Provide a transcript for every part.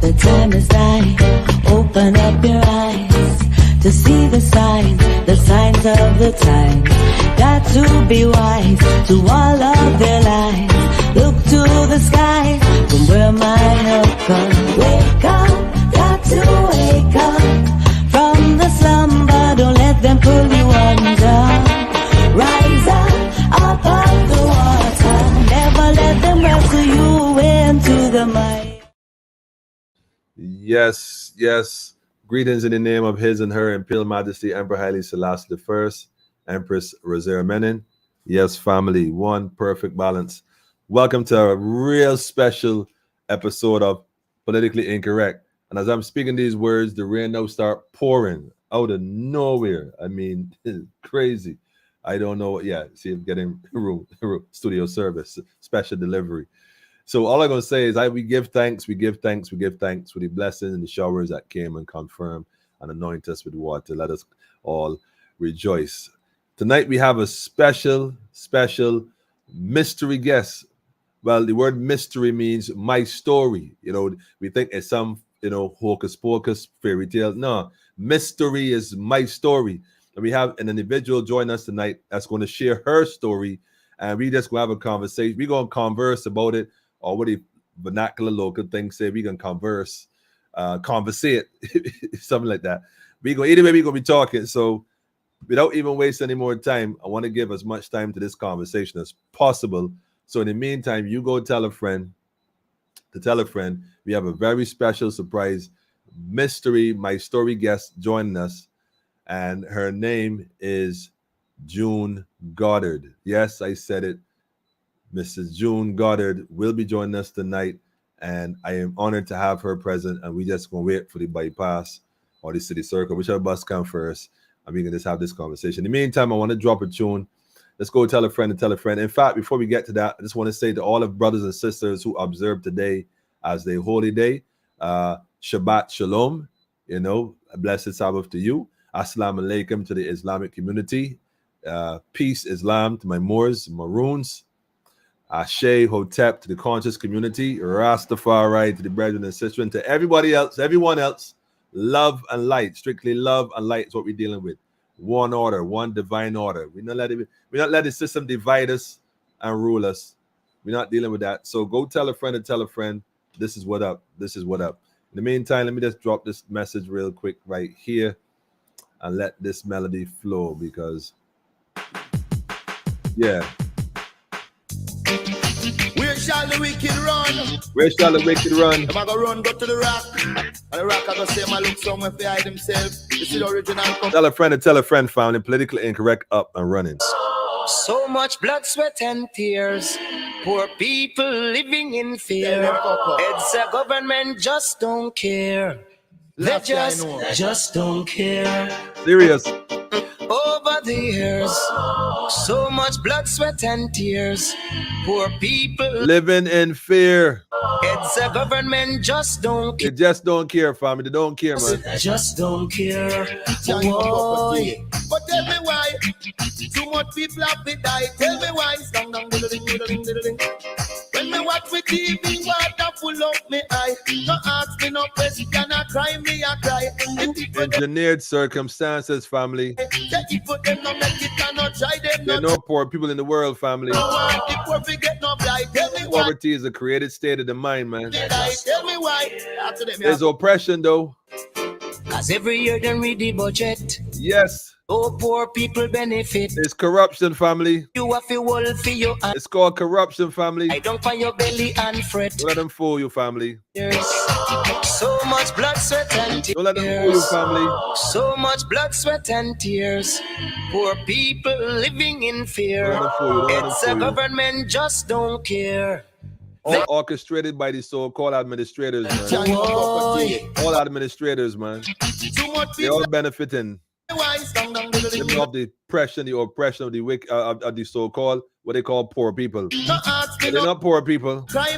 The time is nigh. Open up your eyes to see the signs of the times. Got to be wise to all of their lives. Look to the sky from where my help comes. Wake up, got to wake up from the slumber. Don't let them pull you under. Rise up of the water. Never let them wrestle you into the mud. Yes, yes. Greetings in the name of His and Her Imperial Majesty Emperor Haile Selassie I, Empress Rosera Menin. Yes, family, one perfect balance. Welcome to a real special episode of Politically Incorrect. And as I'm speaking these words, the rain now start pouring out of nowhere. I mean, it's crazy. I don't know. Yeah, see, I'm getting studio service, special delivery. So all I'm going to say is we give thanks for the blessings and the showers that came and confirmed and anoint us with water. Let us all rejoice. Tonight we have a special mystery guest. Well, the word mystery means my story. You know, we think it's some, hocus pocus fairy tale. No, mystery is my story. And we have an individual join us tonight that's going to share her story. And we just going to have a conversation. We're going to converse about it. Or what the vernacular local thing say, we can conversate, something like that. Either way, we're going to be talking. So without even wasting any more time, I want to give as much time to this conversation as possible. So in the meantime, you go tell a friend we have a very special surprise mystery, my story guest joining us. And her name is June Goddard. Yes, I said it. Mrs. June Goddard will be joining us tonight, and I am honored to have her present. And we just gonna wait for the bypass or the city circle, whichever bus comes first, and we can just have this conversation. In the meantime, I want to drop a tune. Let's go tell a friend and tell a friend. In fact, before we get to that, I just want to say to all of brothers and sisters who observe today as their holy day, Shabbat Shalom, a blessed Sabbath to you. Assalamu alaikum to the Islamic community. Peace, Islam to my Moors, Maroons. Ashe Hotep to the conscious community, Rastafari to the brethren and sisters, and to everyone else, love and light, strictly love and light is what we're dealing with. One order, one divine order. We're not letting the system divide us and rule us. We're not dealing with that. So go tell a friend and tell a friend, this is what up. This is what up. In the meantime, let me just drop this message real quick right here and let this melody flow because, yeah. Where shall the wicked run? Where shall the wicked run? Am I gonna run, go to the rock? And the rock I gonna say, my look somewhere to hide himself. This is the original. Tell a friend, found it politically incorrect, up and running. So much blood, sweat, and tears. Poor people living in fear. It's a government just don't care. They just don't care. Serious. Over the years, so much blood, sweat, and tears. Poor people living in fear. It's a government just don't care. They just don't care, family. They don't care, man. Just don't care. Boy. But tell me why too much people have to die. Tell me why. When me watch with TV, water full up me eye. No ask me no question, I cry me I cry. Engineered circumstances, family. There are no poor people in the world, family. Poverty is a created state of the mind, man. There's oppression, though. Cause every year they read the budget. Yes. Oh, poor people benefit. It's corruption, family. You have to wolf for your hand. It's called corruption, family. I don't find your belly and fret. Don't let them fool you, family. There's so much blood, sweat, and tears. Don't let them fool you, family. So much blood, sweat, and tears. Poor people living in fear. Don't let them fool you. It's a government just don't care. All orchestrated by the so-called administrators, man. All administrators, man. They all benefiting of the oppression of the wicked, of the so-called what they call poor people. They're not poor people. I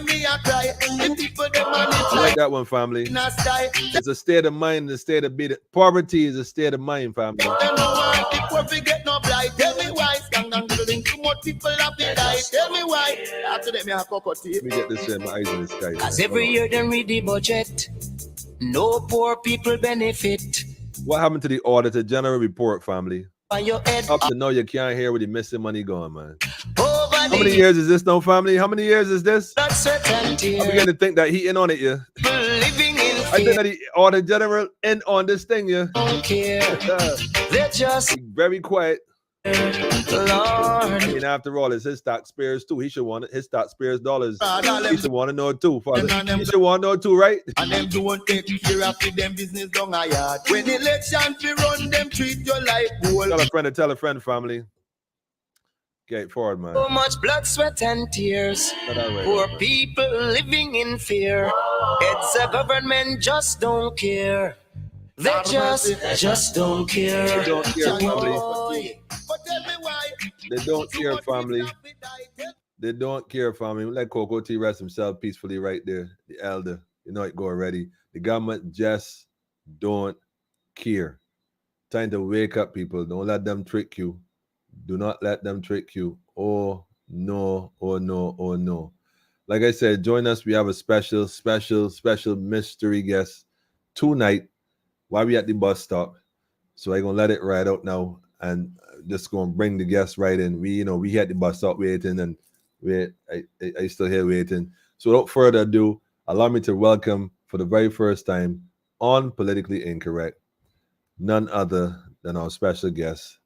like that one, family. It's a state of mind, a state of being. Poverty is a state of mind, family. Tell me why. Let me get this in my eyes in the sky. Cause every year they read the budget. No poor people benefit. What happened to the Auditor General report, family? On your head Up to know you can't hear where the missing money going, man. over How many years is this now, family? How many years is this? blood, sweat, and I'm tears. beginning to think that he in on it, yeah. People living in I think fear. that the Auditor General in on this thing, yeah. Don't care. They're just Very quiet. Lord. I mean, after all, it's his taxpayers too. He should want it. His taxpayers dollars. He should want to know it too, father. He should want to know it too, right? And them don't take care of them business down a yard. When election be run, them treat you like gold. Tell a friend, family. Get forward, man. So much blood, sweat, and tears. Poor people living in fear. It's a government just don't care. They just don't care. They don't care, family. But tell me why. They don't care, family. They don't care, family. Let Coco T rest himself peacefully right there. The elder. You know it go already. The government just don't care. Time to wake up, people. Don't let them trick you. Do not let them trick you. Oh, no, oh, no, oh, no. Like I said, join us. We have a special mystery guest tonight while we at the bus stop. So I'm going to let it ride out now and just going to bring the guests right in. We had the bus stop waiting and I still here waiting. So without further ado, allow me to welcome for the very first time on Politically Incorrect, none other than our special guest,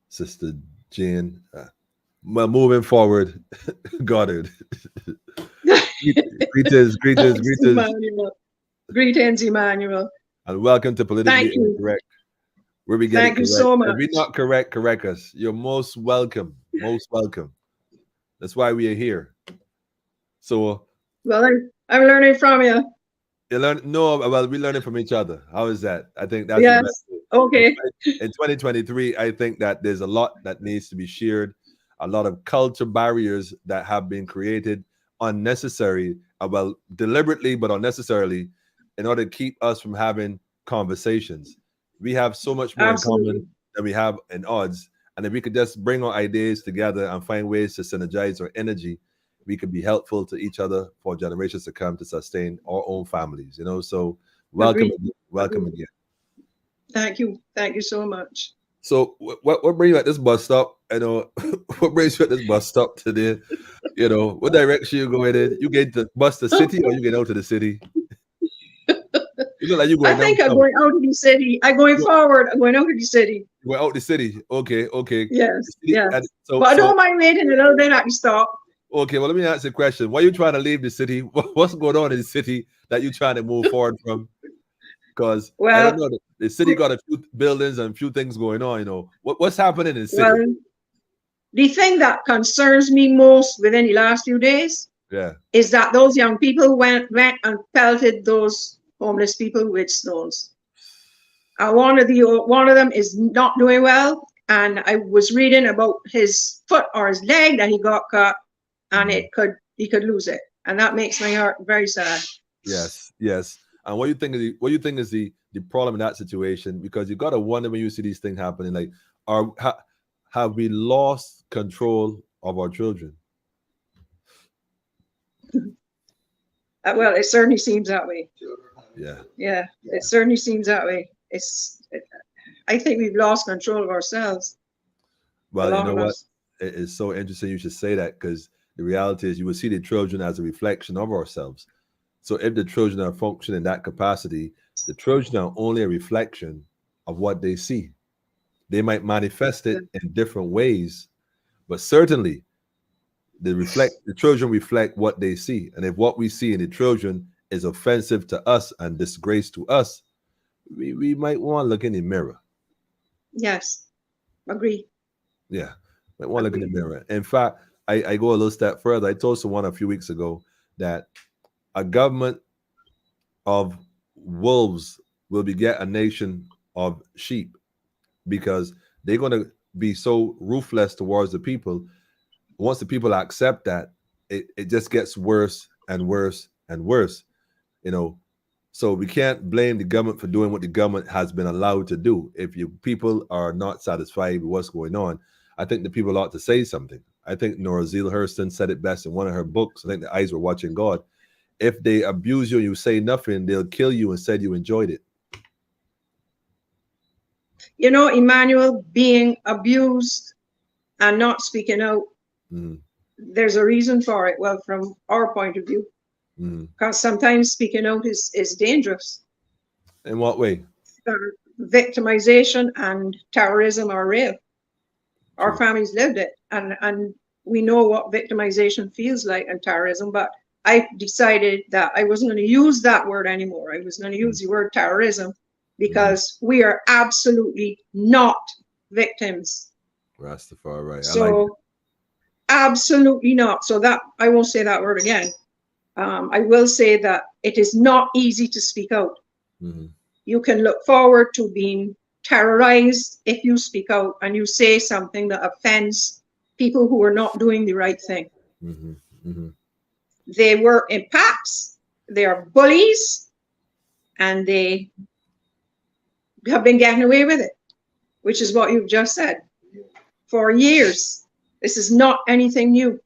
Sister Jane. Well, moving forward, Goddard. greetings. Emmanuel. Greetings, Emmanuel. And welcome to Politically Incorrect. Where we get Thank you so much. If we're not correct, correct us. You're most welcome. Most welcome. That's why we are here. So, well, I'm learning from you. You learn? No, well, we're learning from each other. How is that? I think that's yes. The best. Okay. In 2023, I think that there's a lot that needs to be shared. A lot of culture barriers that have been created unnecessary, well, deliberately but unnecessarily, in order to keep us from having conversations. We have so much more Absolutely. in common than we have in odds. And if we could just bring our ideas together and find ways to synergize our energy, we could be helpful to each other for generations to come to sustain our own families, So welcome again. Thank you so much. So what brings you at this bus stop? What brings you at this bus stop today? What direction you going in? You get the bus to the city or you get out to the city? You look like you going. I think I'm going out of the city. I'm going forward. I'm going out of the city. You're out the city. Okay. Yes. Yes. But I don't mind waiting a little bit at the stop. Okay, well, let me ask you a question. Why are you trying to leave the city? What's going on in the city that you're trying to move forward from? Because I don't know, the city got a few buildings and a few things going on. What's happening in the city? Well, the thing that concerns me most within the last few days, is that those young people went and pelted those homeless people with stones. One of them is not doing well, and I was reading about his foot or his leg that he got cut, and he could lose it, and that makes my heart very sad. Yes. And what do you think is the problem in that situation? Because you got to wonder when you see these things happening, like, have we lost control of our children? Well, it certainly seems that way. Yeah, it certainly seems that way. I think we've lost control of ourselves. Well, you know what? It is so interesting you should say that, because the reality is you will see the children as a reflection of ourselves. So if the children are functioning in that capacity, the children are only a reflection of what they see. They might manifest it in different ways, but certainly the children reflect what they see. And if what we see in the children is offensive to us and disgrace to us, we might want to look in the mirror. Yes, agree. Yeah, might want to look in the mirror. In fact, I go a little step further. I told someone a few weeks ago that a government of wolves will beget a nation of sheep, because they're going to be so ruthless towards the people. Once the people accept that, it just gets worse and worse and worse. So we can't blame the government for doing what the government has been allowed to do. If you people are not satisfied with what's going on, I think the people ought to say something. I think Nora Zeal Hurston said it best in one of her books. I think The Eyes Were Watching God. if they abuse you and you say nothing, they'll kill you and said you enjoyed it. You know, Emmanuel, being abused and not speaking out, there's a reason for it. Well, from our point of view, because sometimes speaking out is dangerous. In what way? Victimization and terrorism are real. Our families lived it, and we know what victimization feels like and terrorism, but I decided that I wasn't going to use that word anymore. I was going to use the word terrorism because we are absolutely not victims. Rastafari, right. So, absolutely not. So that, I won't say that word again. I will say that it is not easy to speak out. You can look forward to being terrorized if you speak out and you say something that offends people who are not doing the right thing. They were in PAPs, they are bullies, and they have been getting away with it, which is what you've just said. For years, this is not anything new.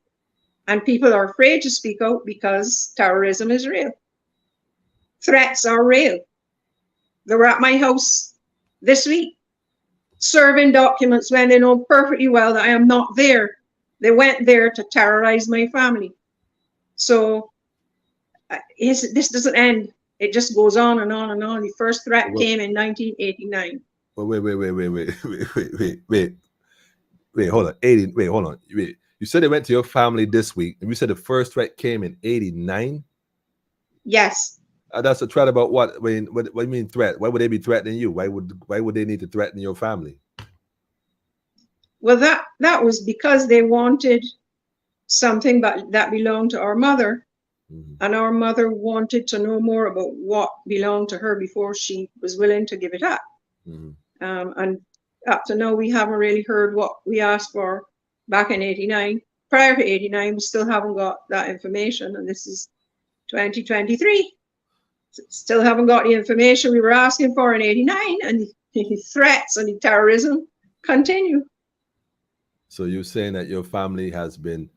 And people are afraid to speak out because terrorism is real. Threats are real. They were at my house this week, serving documents when they know perfectly well that I am not there. They went there to terrorize my family. So this doesn't end. It just goes on and on and on. The first threat came in 1989. Wait, hold on. You said they went to your family this week, and you said the first threat came in 89? Yes. That's a threat about what? What do you mean threat? Why would they be threatening you? Why would they need to threaten your family? Well, that was because they wanted something that belonged to our mother, and our mother wanted to know more about what belonged to her before she was willing to give it up. And up to now, we haven't really heard what we asked for back in 89. Prior to 89, we still haven't got that information, and this is 2023. Still haven't got the information we were asking for in 89, and the threats and the terrorism continue. So you're saying that your family has been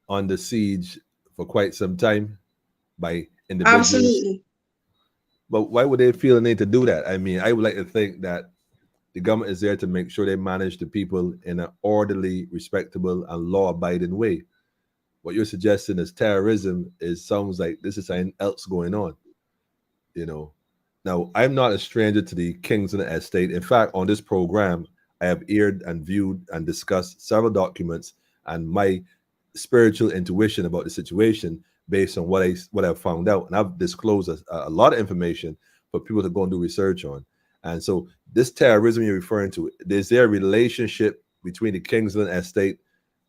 under siege for quite some time by individuals? Absolutely. But why would they feel the need to do that? I mean, I would like to think that the government is there to make sure they manage the people in an orderly, respectable, and law-abiding way. What you're suggesting is terrorism. Sounds like this is something else going on. You know, now I'm not a stranger to the Kingston estate. In fact, on this program, I have aired and viewed and discussed several documents and my spiritual intuition about the situation based on what I've found out. And I've disclosed a lot of information for people to go and do research on. And so this terrorism you're referring to, is there a relationship between the Kingsland estate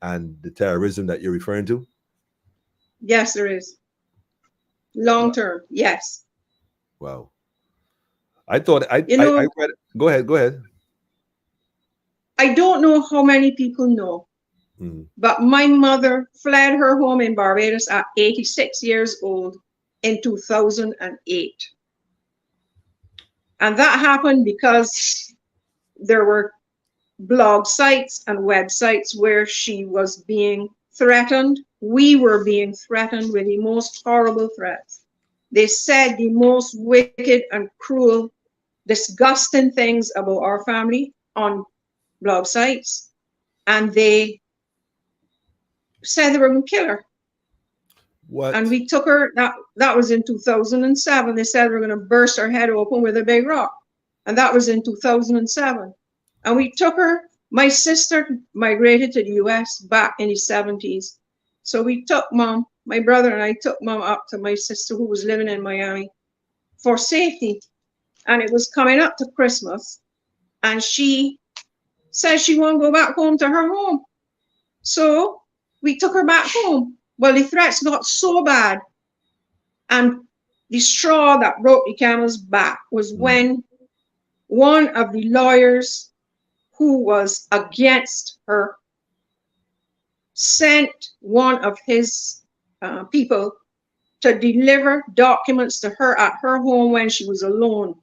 and the terrorism that you're referring to? Yes, there is. Long term, yes. Wow. I thought I read it. Go ahead. I don't know how many people know, but my mother fled her home in Barbados at 86 years old in 2008. And that happened because there were blog sites and websites where she was being threatened. We were being threatened with the most horrible threats. They said the most wicked and cruel, disgusting things about our family on blog sites. And they said they were going to kill her. What? And we took her, that was in 2007. They said they were going to burst her head open with a big rock. And that was in 2007. And we took her, my sister migrated to the US back in the 70s. So we took Mom, my brother and I took Mom up to my sister who was living in Miami for safety. And it was coming up to Christmas. And she said she won't go back home to her home. So we took her back home. Well, the threats got so bad, and the straw that broke the camel's back was when one of the lawyers who was against her sent one of his people to deliver documents to her at her home when she was alone.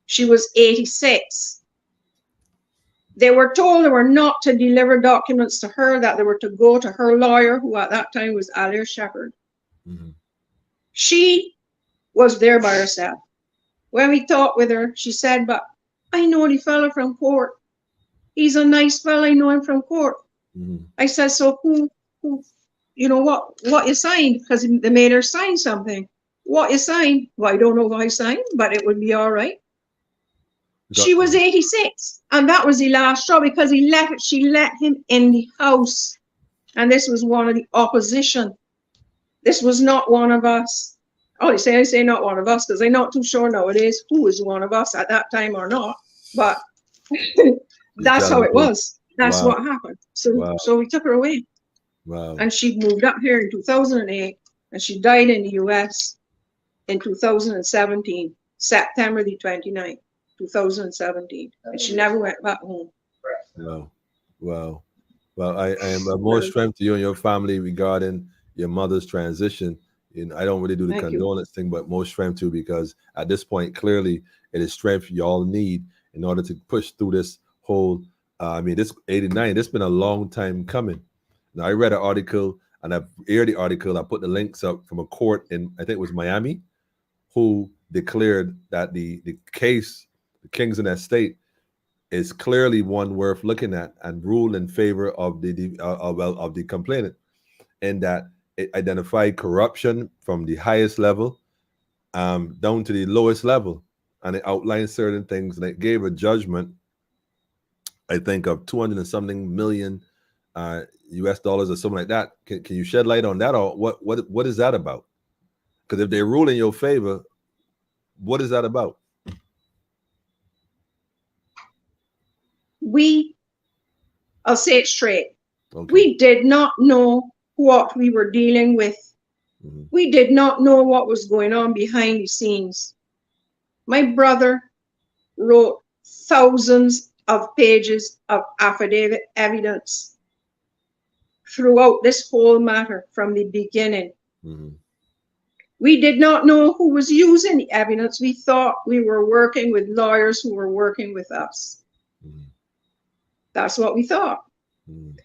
She was 86. They were told they were not to deliver documents to her, that they were to go to her lawyer, who at that time was Alir Shepherd. She was there by herself. When we talked with her, she said, but I know the fella from court. He's a nice fella, I know him from court. Mm-hmm. I said, so who, you know, what you signed? Because they made her sign something. What you signed? Well, I don't know what I signed, but it would be all right. She was 86, and that was the last straw because she let him in the house. And this was one of the opposition. This was not one of us. Oh, I say not one of us because I'm not too sure nowadays who was one of us at that time or not. But that's how it was. That's what happened. So we took her away. Wow. And she moved up here in 2008, and she died in the US in 2017, September the 29th, 2017. And she never went back home. Wow. Well, I am more strength to you and your family regarding your mother's transition. And I don't really do the condolence thing, but more strength to you, because at this point, clearly, it is strength you all need in order to push through this whole, this 89, this has been a long time coming. Now, I read an article, and I've aired the article. I put the links up from a court in, I think it was Miami, who declared that the case, the Kingston estate, is clearly one worth looking at and ruled in favor of the complainant, in that it identified corruption from the highest level down to the lowest level, and it outlined certain things, and it gave a judgment, I think, of 200 and something million US dollars or something like that. Can you shed light on that, or what is that about? Because if they rule in your favor, what is that about? I'll say it straight. Okay. We did not know what we were dealing with. Mm-hmm. We did not know what was going on behind the scenes. My brother wrote thousands of pages of affidavit evidence throughout this whole matter from the beginning. Mm-hmm. We did not know who was using the evidence. We thought we were working with lawyers who were working with us. Mm-hmm. That's what we thought. Mm-hmm.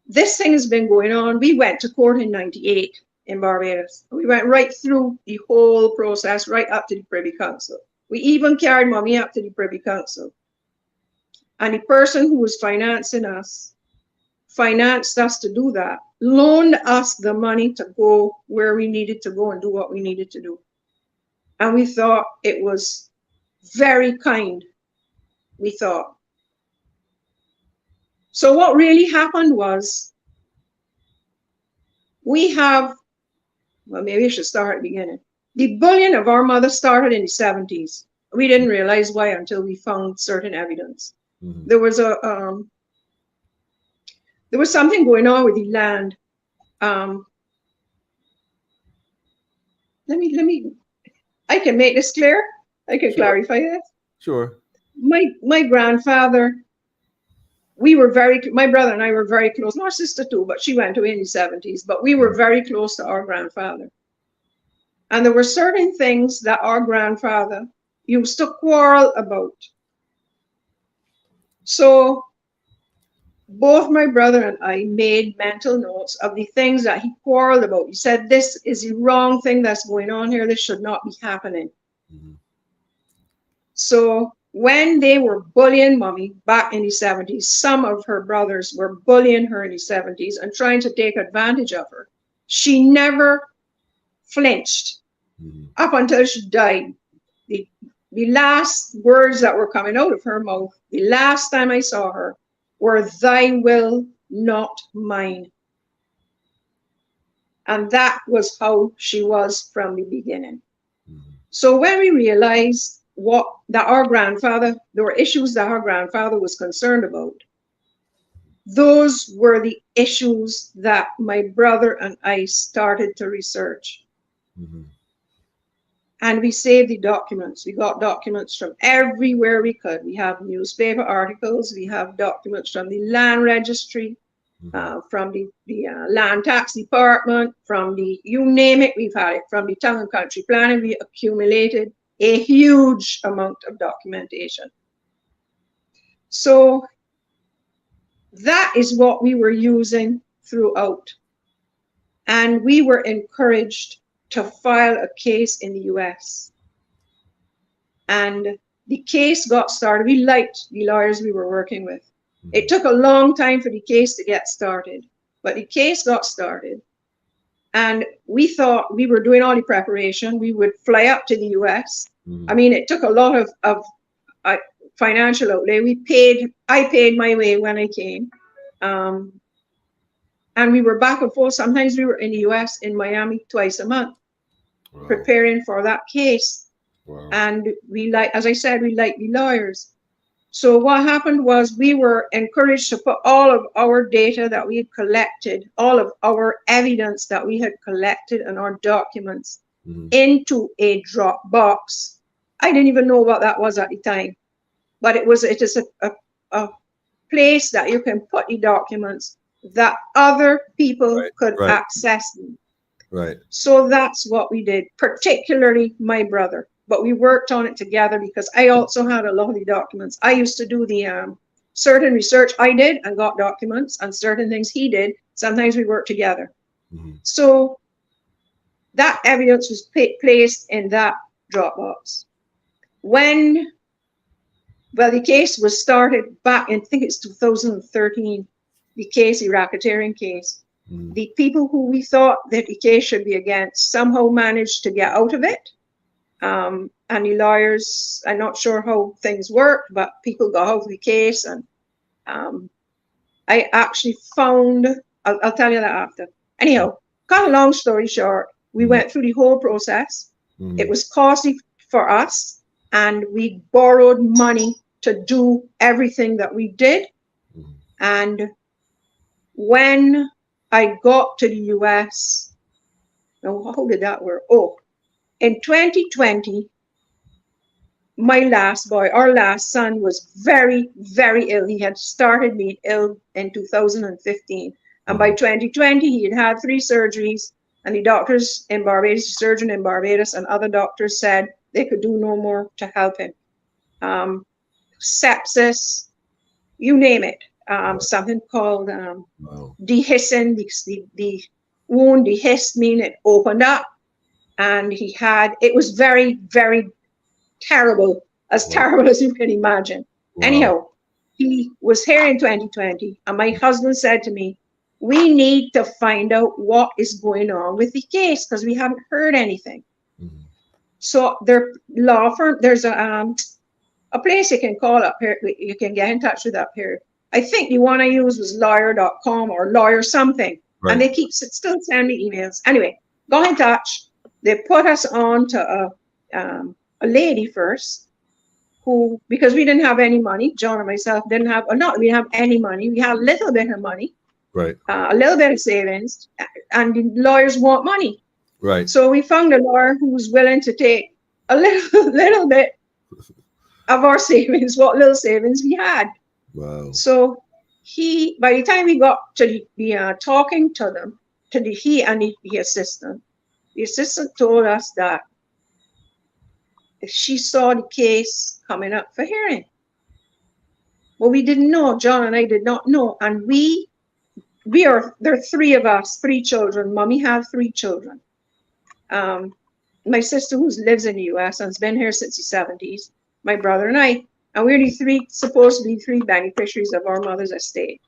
This thing has been going on. We went to court in 98 in Barbados. We went right through the whole process, right up to the Privy Council. We even carried mommy up to the Privy Council. And the person who was financing us financed us to do that, loaned us the money to go where we needed to go and do what we needed to do. And we thought it was very kind, we thought. So what really happened was, maybe I should start at the beginning. The bullion of our mother started in the 70s. We didn't realize why until we found certain evidence. Mm-hmm. There was something going on with the land. I can make this clear. I can clarify this. Sure. My grandfather, my brother and I were very close. My sister too, but she went away in the 70s. But we were very close to our grandfather. And there were certain things that our grandfather used to quarrel about. So both my brother and I made mental notes of the things that he quarreled about. He said, this is the wrong thing that's going on here. This should not be happening. Mm-hmm. So when they were bullying mommy back in the 70s, some of her brothers were bullying her in the 70s and trying to take advantage of her. She never flinched up until she died. The last words that were coming out of her mouth, the last time I saw her, were, "Thy will, not mine." And that was how she was from the beginning. So when we realized that our grandfather, there were issues that our grandfather was concerned about, those were the issues that my brother and I started to research. Mm-hmm. And we saved the documents. We got documents from everywhere we could. We have newspaper articles. We have documents from the land registry, from the land tax department, from you name it, we've had it. From the town and country planning, we accumulated a huge amount of documentation. So that is what we were using throughout. And we were encouraged to file a case in the US. And the case got started. We liked the lawyers we were working with. It took a long time for the case to get started, but the case got started. And we thought we were doing all the preparation. We would fly up to the US. I mean, it took a lot of financial outlay. I paid my way when I came. And we were back and forth. Sometimes we were in the US, in Miami, twice a month, preparing for that case. Wow. And as I said, we like the lawyers. So what happened was we were encouraged to put all of our data that we had collected, all of our evidence that we had collected and our documents into a Dropbox. I didn't even know what that was at the time, but it is a place that you can put the documents that other people could access them. Right. So that's what we did, particularly my brother. But we worked on it together because I also had a lot of the documents. I used to do the certain research I did and got documents, and certain things he did. Sometimes we worked together. So that evidence was placed in that Dropbox. When, well, the case was started back in, I think it's 2013, the case, the racketeering case. The people who we thought that the case should be against somehow managed to get out of it. And the lawyers, I'm not sure how things worked, but people got out of the case. And I actually found, I'll tell you that after. Anyhow, cut a long story short, we went through the whole process. It was costly for us, and we borrowed money to do everything that we did. And when I got to the US, now how did that work? Oh, in 2020, my last boy, our last son, was very, very ill. He had started being ill in 2015. And by 2020, he had 3 surgeries. And the doctors in Barbados, the surgeon in Barbados, and other doctors said they could do no more to help him. Sepsis, you name it. Something called dehiscing, the wound dehisced, meaning it opened up. And it was very, very terrible, as terrible as you can imagine. Anyhow, he was here in 2020, and my husband said to me, we need to find out what is going on with the case because we haven't heard anything. So their law firm, there's a place you can call up here, you can get in touch with up here. I think the one I used was lawyer.com or lawyer something. And they still send me emails. Anyway, go in touch. They put us on to a lady first, who, because we didn't have any money, John and myself we didn't have any money. We had a little bit of money, a little bit of savings, and the lawyers want money. So we found a lawyer who was willing to take a little bit of our savings, what little savings we had. So by the time we got to the talking to them, he and the assistant told us that if she saw the case coming up for hearing. Well, we didn't know. John and I did not know. And there are 3 of us, 3 children. Mommy have 3 children. My sister, who lives in the US and has been here since the 70s, my brother and I, and we're supposed to be 3 beneficiaries of our mother's estate.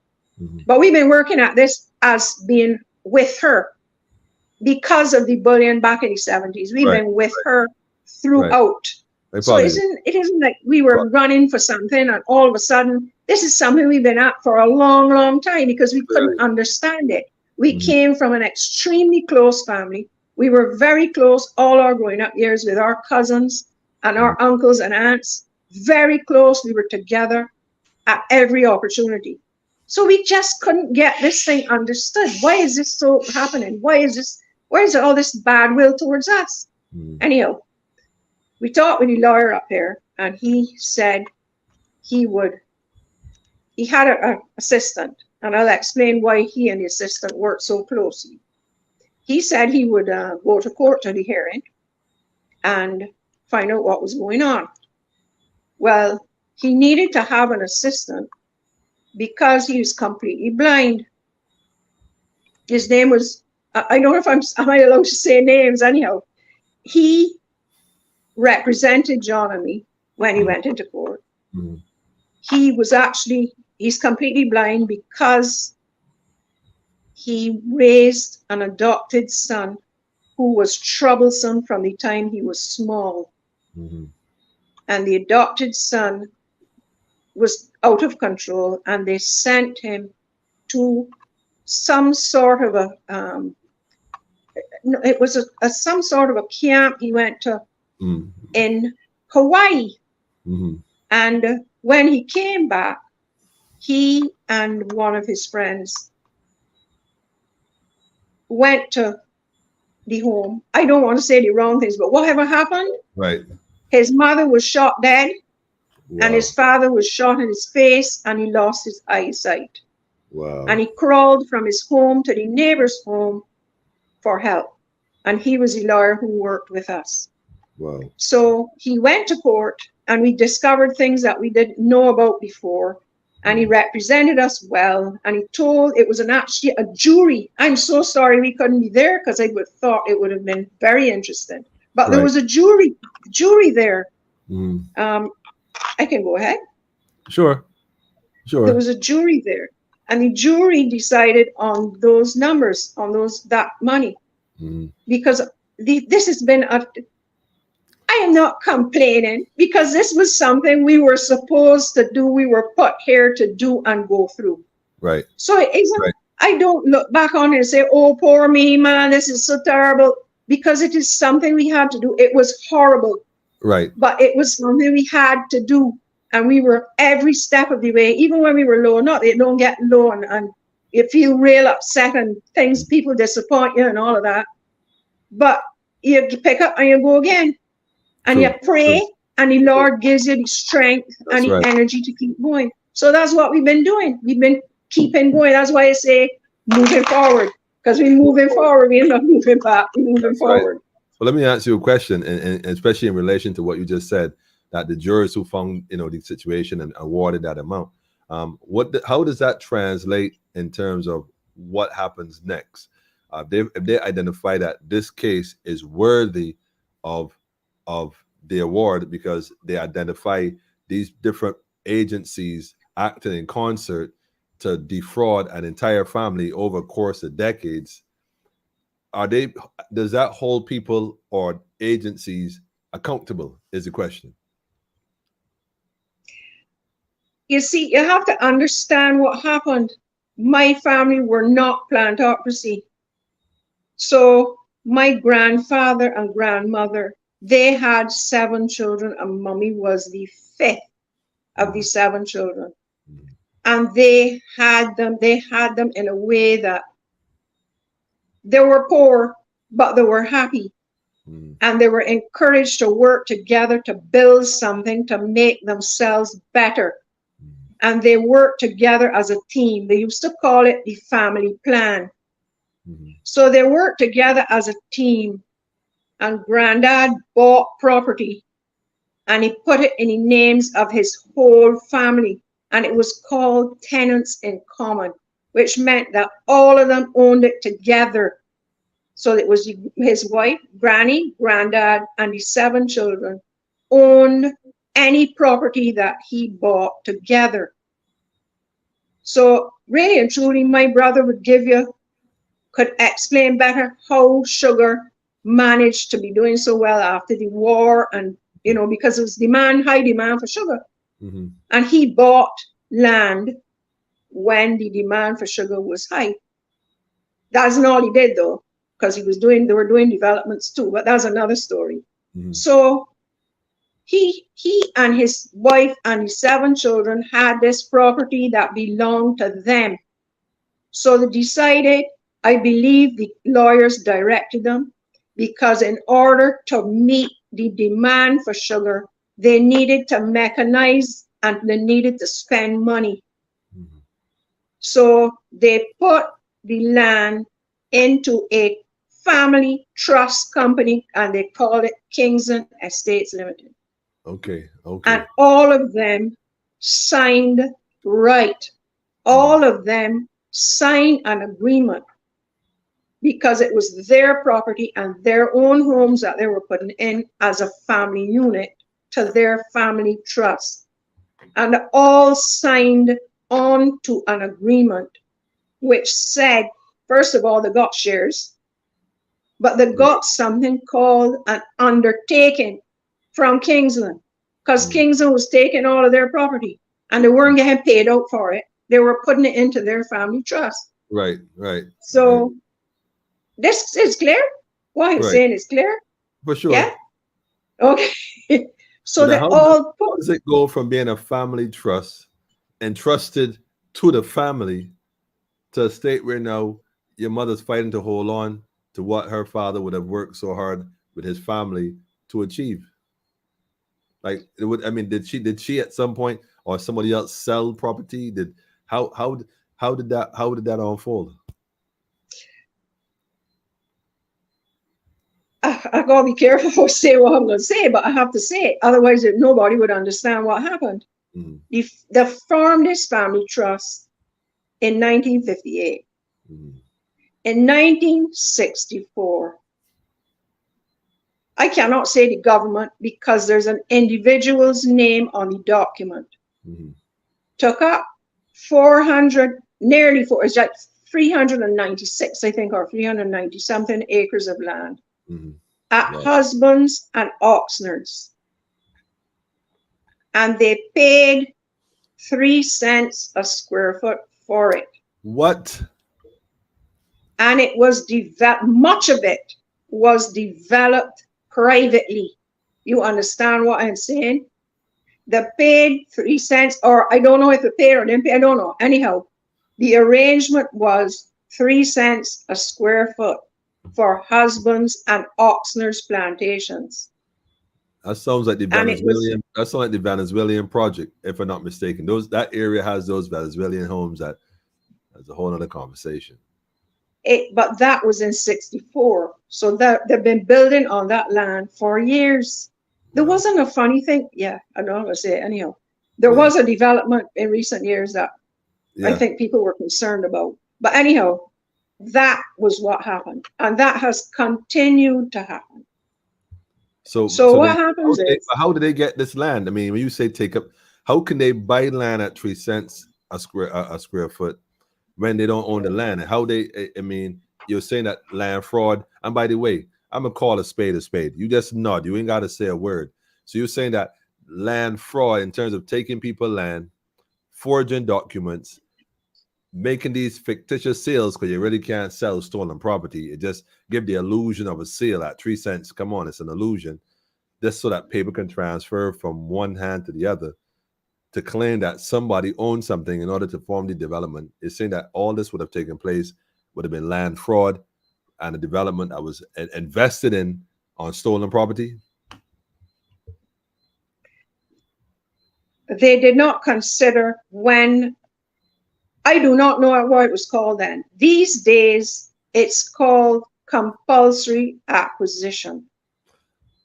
But we've been working at this as being with her because of the bullion back in the 70s. We've been with her throughout. So it isn't like we were running for something and all of a sudden, this is something we've been at for a long, long time because we couldn't understand it. We came from an extremely close family. We were very close all our growing up years with our cousins and our uncles and aunts. Very close. We were together at every opportunity. So we just couldn't get this thing understood. Why is this so happening? Why is all this bad will towards us? Anyhow, we talked with the lawyer up here, and he said he had an assistant, and I'll explain why he and the assistant worked so closely. He said he would go to court to the hearing and find out what was going on. Well, he needed to have an assistant because he was completely blind. His name was I don't know if am I allowed to say names anyhow. He represented John and me when he went into court. Mm-hmm. He's completely blind because he raised an adopted son who was troublesome from the time he was small. Mm-hmm. And the adopted son was out of control, and they sent him to some sort of some sort of a camp he went to in Hawaii. Mm-hmm. And when he came back, he and one of his friends went to the home. I don't want to say the wrong things, but whatever happened, right? His mother was shot dead, wow. and his father was shot in his face, and he lost his eyesight. Wow. And he crawled from his home to the neighbor's home for help. And he was a lawyer who worked with us. Wow. So he went to court, and we discovered things that we didn't know about before. And he represented us well. And he told it was actually a jury. I'm so sorry we couldn't be there, because I would thought it would have been very interesting. But there was a jury there. I can go ahead. Sure. There was a jury there, and the jury decided on those numbers, on that money, because this has been I am not complaining, because this was something we were supposed to do. We were put here to do and go through. Right. So it isn't. Right. I don't look back on it and say, "Oh, poor me, man, this is so terrible," because it is something we had to do. It was horrible. Right. But it was something we had to do. And we were every step of the way, even when we were low, they don't get low, and you feel real upset and things, people disappoint you and all of that. But you pick up and you go again. And you pray, and the Lord gives you the strength and the energy to keep going. So that's what we've been doing. We've been keeping going. That's why I say moving forward. Because we're moving forward, we're not moving back, we're moving forward. Well, let me ask you a question, and especially in relation to what you just said, that the jurors who found, the situation and awarded that amount, how does that translate in terms of what happens next? If they identify that this case is worthy of the award because they identify these different agencies acting in concert to defraud an entire family over a course of decades, does that hold people or agencies accountable is the question. You see, you have to understand what happened. My family were not plantocracy. So my grandfather and grandmother, they had 7 children, and mommy was the 5th of the 7 children. And they had them in a way that they were poor, but they were happy. And they were encouraged to work together to build something to make themselves better. And they worked together as a team. They used to call it the family plan. So they worked together as a team. And Granddad bought property, and he put it in the names of his whole family. And it was called tenants in common, which meant that all of them owned it together. So it was his wife, Granny, Granddad, and the 7 children owned any property that he bought together. So really and truly, my brother could explain better how sugar managed to be doing so well after the war, and because it was high demand for sugar. And he bought land when the demand for sugar was high. That's not all he did though, because they were doing developments too, but that's another story. So he and his wife and his 7 children had this property that belonged to them. So they decided, I believe the lawyers directed them, because in order to meet the demand for sugar, they needed to mechanize and they needed to spend money. So they put the land into a family trust company, and they called it Kingston Estates Limited. Okay. And all of them signed All of them signed an agreement. because it was their property and their own homes that they were putting in as a family unit to their family trust. And all signed on to an agreement which said, first of all, they got shares, but they got something called an undertaking from Kingsland, because Kingsland was taking all of their property and they weren't getting paid out for it. They were putting it into their family trust. Right. So this is clear. What I'm saying is clear. For sure. Yeah. Okay. So how does it go from being a family trust entrusted to the family to a state where now your mother's fighting to hold on to what her father would have worked so hard with his family to achieve? Like, did she at some point, or somebody else, sell property? How did that unfold? I gotta be careful to say what I'm gonna say, but I have to say it, otherwise nobody would understand what happened. They formed this family trust in 1958. In 1964, I cannot say the government because there's an individual's name on the document. Took up it's like 396, I think, or 390 something acres of land at Husbands and Oxnards. And they paid 3 cents a square foot for it. What? And it was much of it was developed privately. You understand what I'm saying? They paid 3 cents, or I don't know if they paid or didn't pay, I don't know. Anyhow, the arrangement was 3 cents a square foot for Husbands and Oxnards plantations. That sounds like the Venezuelan. That sounds like the Venezuelan project, if I'm not mistaken. That area has those Venezuelan homes. That's a whole other conversation. But that was in 64. So they've been building on that land for years. There wasn't a funny thing. Yeah, I know I'm gonna say it anyhow. There was a development in recent years that I think people were concerned about. But anyhow, that was what happened, and that has continued to happen. So what happens is, how do they get this land? I mean, when you say take up, how can they buy land at 3 cents a square foot when they don't own the land? And how you're saying that land fraud. And by the way, I'm gonna call a spade a spade. You just nod. You ain't got to say a word. So you're saying that land fraud in terms of taking people land, forging documents, making these fictitious sales, because you really can't sell stolen property. It just give the illusion of a sale at 3 cents. Come on, it's an illusion. Just so that paper can transfer from one hand to the other to claim that somebody owns something in order to form the development. It's saying that all this would have taken place, would have been land fraud and a development that was invested in on stolen property. They did not consider when, I do not know what it was called then. These days, it's called compulsory acquisition.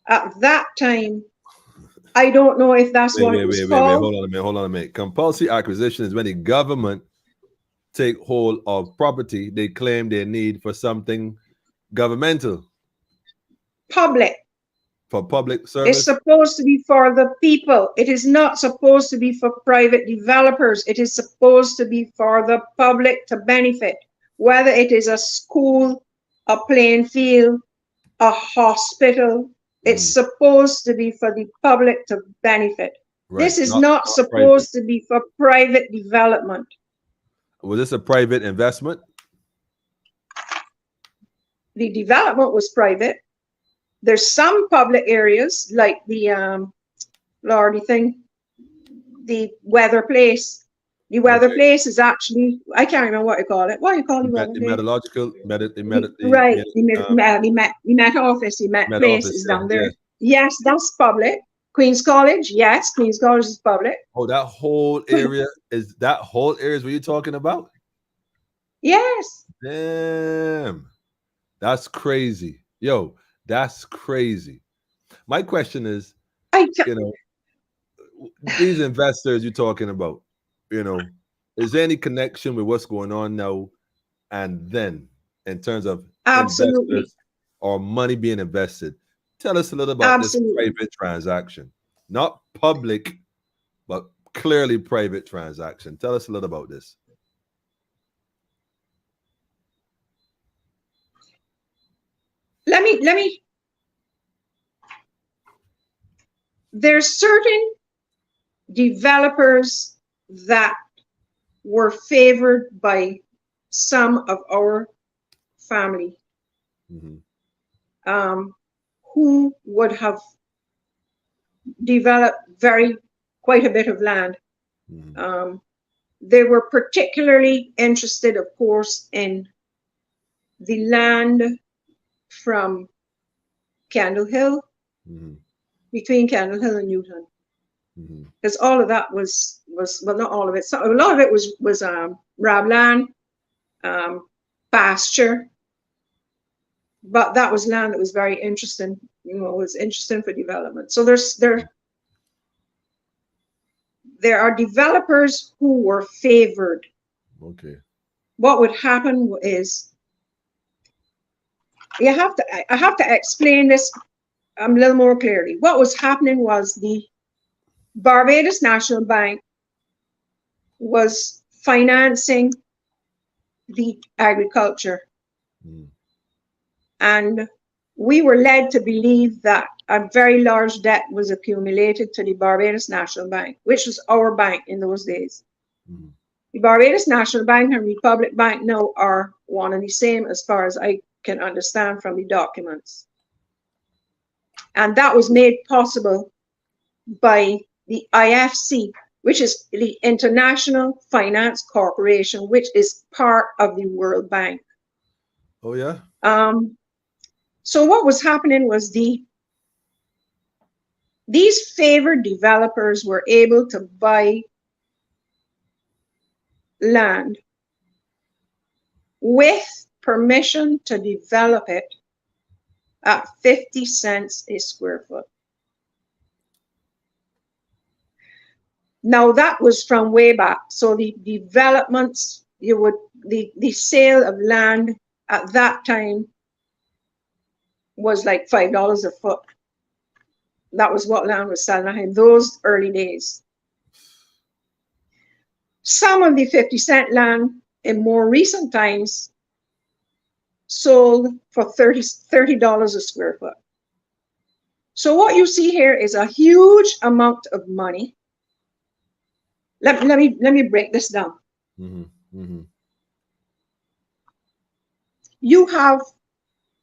At that time, I don't know if that's what it was called. Hold on a minute. Compulsory acquisition is when the government take hold of property they claim they need for something governmental. Public. For public service. It's supposed to be for the people. It is not supposed to be for private developers. It is supposed to be for the public to benefit, whether it is a school, a playing field, a hospital. It's supposed to be for the public to benefit. Right. This is not supposed to be for private development. Was this a private investment? The development was private. There's some public areas like the the weather place. The weather place is actually, I can't remember what you call it. What do you call the weather place? The Met office, the Met place is down there. Yes, that's public. Queen's College, yes, Queen's College is public. Oh, that whole area is what you're talking about? Yes. Damn. That's crazy. Yo, that's crazy. My question is, these investors you're talking about, is there any connection with what's going on now and then in terms of investors or money being invested. Tell us a little about this private transaction. Not public, but clearly private transaction. Tell us a little about this. Let me. There's certain developers that were favored by some of our family, who would have developed quite a bit of land. They were particularly interested, of course, in the land from Candle Hill, between Candle Hill and Newton, because all of that was well, not all of it. So a lot of it was rabland, pasture, but that was land that was very interesting. Was interesting for development. So there are developers who were favored. Okay. What would happen is I have to explain this a little more clearly. What was happening was the Barbados National Bank was financing the agriculture. And we were led to believe that a very large debt was accumulated to the Barbados National Bank, which was our bank in those days. The Barbados National Bank and Republic Bank now are one and the same as far as I can understand from the documents. And that was made possible by the IFC, which is the International Finance Corporation, which is part of the World Bank. Oh, yeah? So what was happening was these favored developers were able to buy land with permission to develop it at 50 cents a square foot. Now that was from way back. So the developments, the sale of land at that time was like $5 a foot. That was what land was selling in those early days. Some of the 50-cent land in more recent times sold for $30 a square foot. So what you see here is a huge amount of money. Let me break this down. You have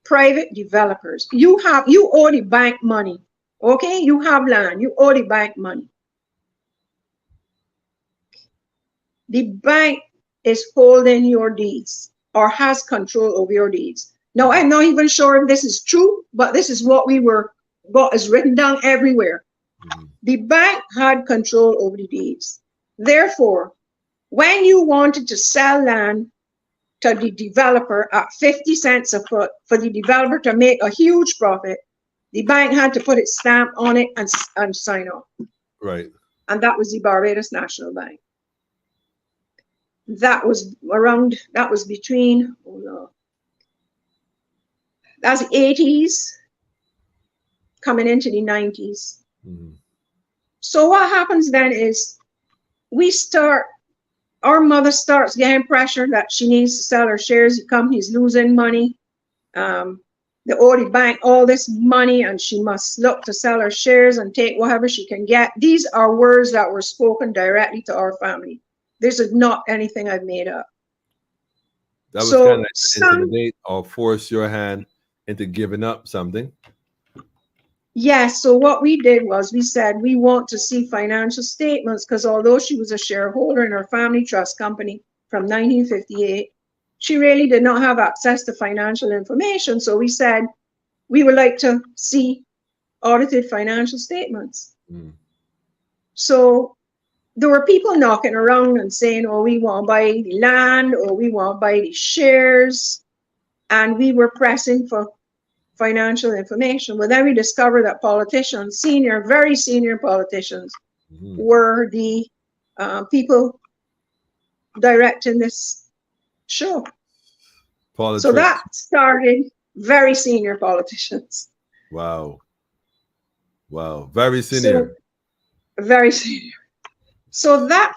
private developers. You owe the bank money. Okay, you have land. You owe the bank money. The bank is holding your deeds or has control over your deeds. Now, I'm not even sure if this is true, but this is what is written down everywhere. The bank had control over the deeds. Therefore, when you wanted to sell land to the developer at 50 cents a foot for the developer to make a huge profit, the bank had to put its stamp on it and sign off. Right. And that was the Barbados National Bank. That was between, that's the 80s, coming into the 90s. So what happens then is our mother starts getting pressure that she needs to sell her shares. The company's losing money. They owe the bank all this money and she must look to sell her shares and take whatever she can get. These are words that were spoken directly to our family. This is not anything I've made up. That was kind of intimidate or force your hand into giving up something. Yes. So what we did was we said we want to see financial statements, because although she was a shareholder in her family trust company from 1958, she really did not have access to financial information. So we said we would like to see audited financial statements. So there were people knocking around and saying, oh, we want to buy the land, or we want to buy the shares. And we were pressing for financial information. But then we discovered that politicians, very senior politicians, were the people directing this show. So that started very senior politicians. Wow. Wow. Very senior. So, very senior. So that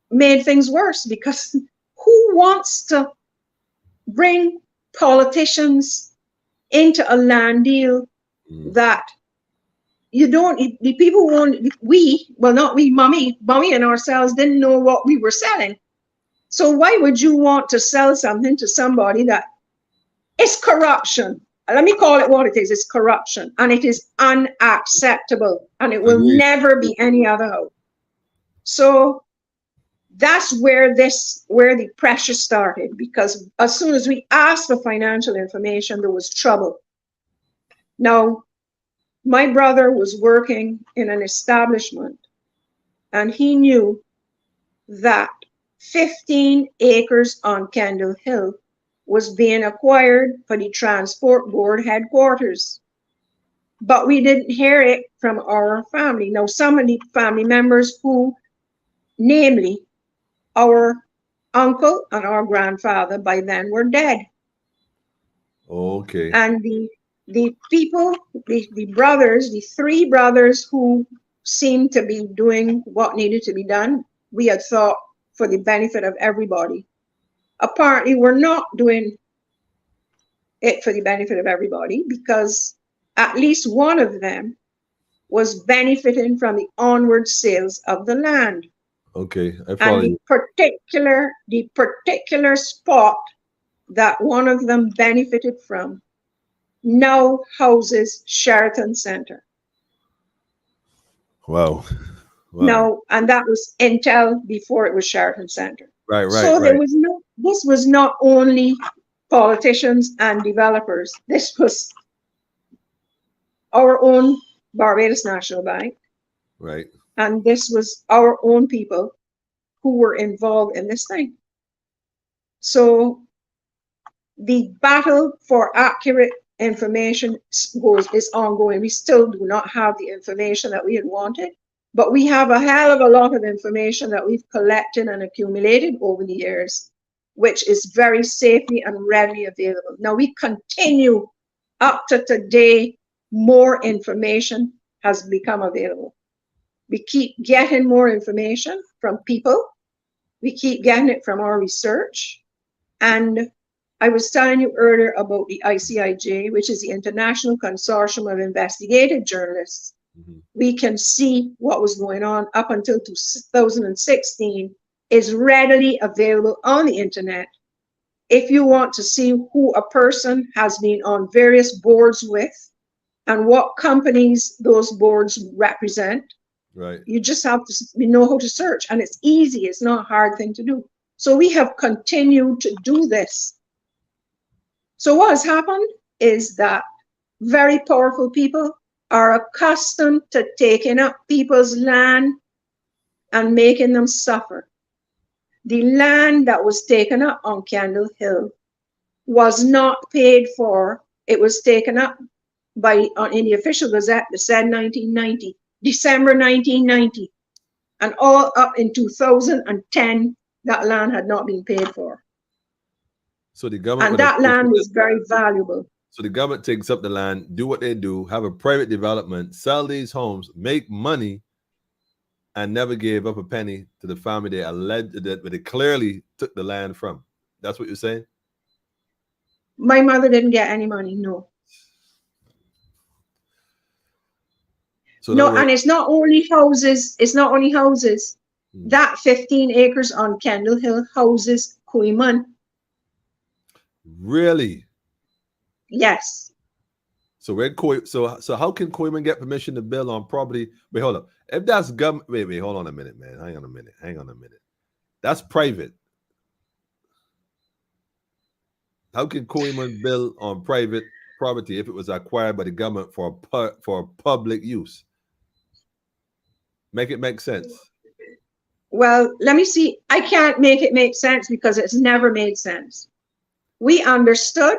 made things worse, because who wants to bring politicians into a land deal that you don't, the people won't, not we, mommy and ourselves didn't know what we were selling. So why would you want to sell something to somebody that is corruption? Let me call it what it is. It's corruption, and it is unacceptable, and it will never be any other how. So that's where the pressure started, because as soon as we asked for financial information, there was trouble. Now, my brother was working in an establishment, and he knew that 15 acres on Kendall Hill was being acquired for the Transport Board headquarters. But we didn't hear it from our family. Now, some of the family members who, namely our uncle and our grandfather, by then were dead. Okay. And the people, the brothers, the three brothers who seemed to be doing what needed to be done, we had thought for the benefit of everybody. Apparently, we're not doing it for the benefit of everybody, because at least one of them was benefiting from the onward sales of the land. Okay, I follow and you. The particular spot that one of them benefited from now houses Sheraton Center. Wow. No, and that was Intel before it was Sheraton Center. Right. So this was not only politicians and developers. This was our own Barbados National Bank. Right. And this was our own people who were involved in this thing. So the battle for accurate information is ongoing. We still do not have the information that we had wanted, but we have a hell of a lot of information that we've collected and accumulated over the years, which is very safely and readily available. Now we continue up to today, more information has become available. We keep getting more information from people. We keep getting it from our research. And I was telling you earlier about the ICIJ, which is the International Consortium of Investigative Journalists. Mm-hmm. We can see what was going on up until 2016 is readily available on the internet. If you want to see who a person has been on various boards with and what companies those boards represent, right, you just have to know how to search, and it's easy. It's not a hard thing to do. So we have continued to do this. So what has happened is that very powerful people are accustomed to taking up people's land and making them suffer. The land that was taken up on Kendall Hill was not paid for. It was taken up in the official gazette that said 1990, December 1990. And all up in 2010, that land had not been paid for. So the government, and that land was very valuable. So the government takes up the land, do what they do, have a private development, sell these homes, make money, and never gave up a penny to the family they alleged that they clearly took the land from. That's what you're saying? My mother didn't get any money, no. So no, and it's not only houses. It's not only houses. That 15 acres on Kendall Hill houses Koiman. Really? Yes. So so how can Koiman get permission to build on property? Wait, hold up. If that's government, wait, hold on a minute, man. Hang on a minute. That's private. How can Koiman build on private property if it was acquired by the government for public use? Make it make sense. Well, let me see. I can't make it make sense because it's never made sense. We understood.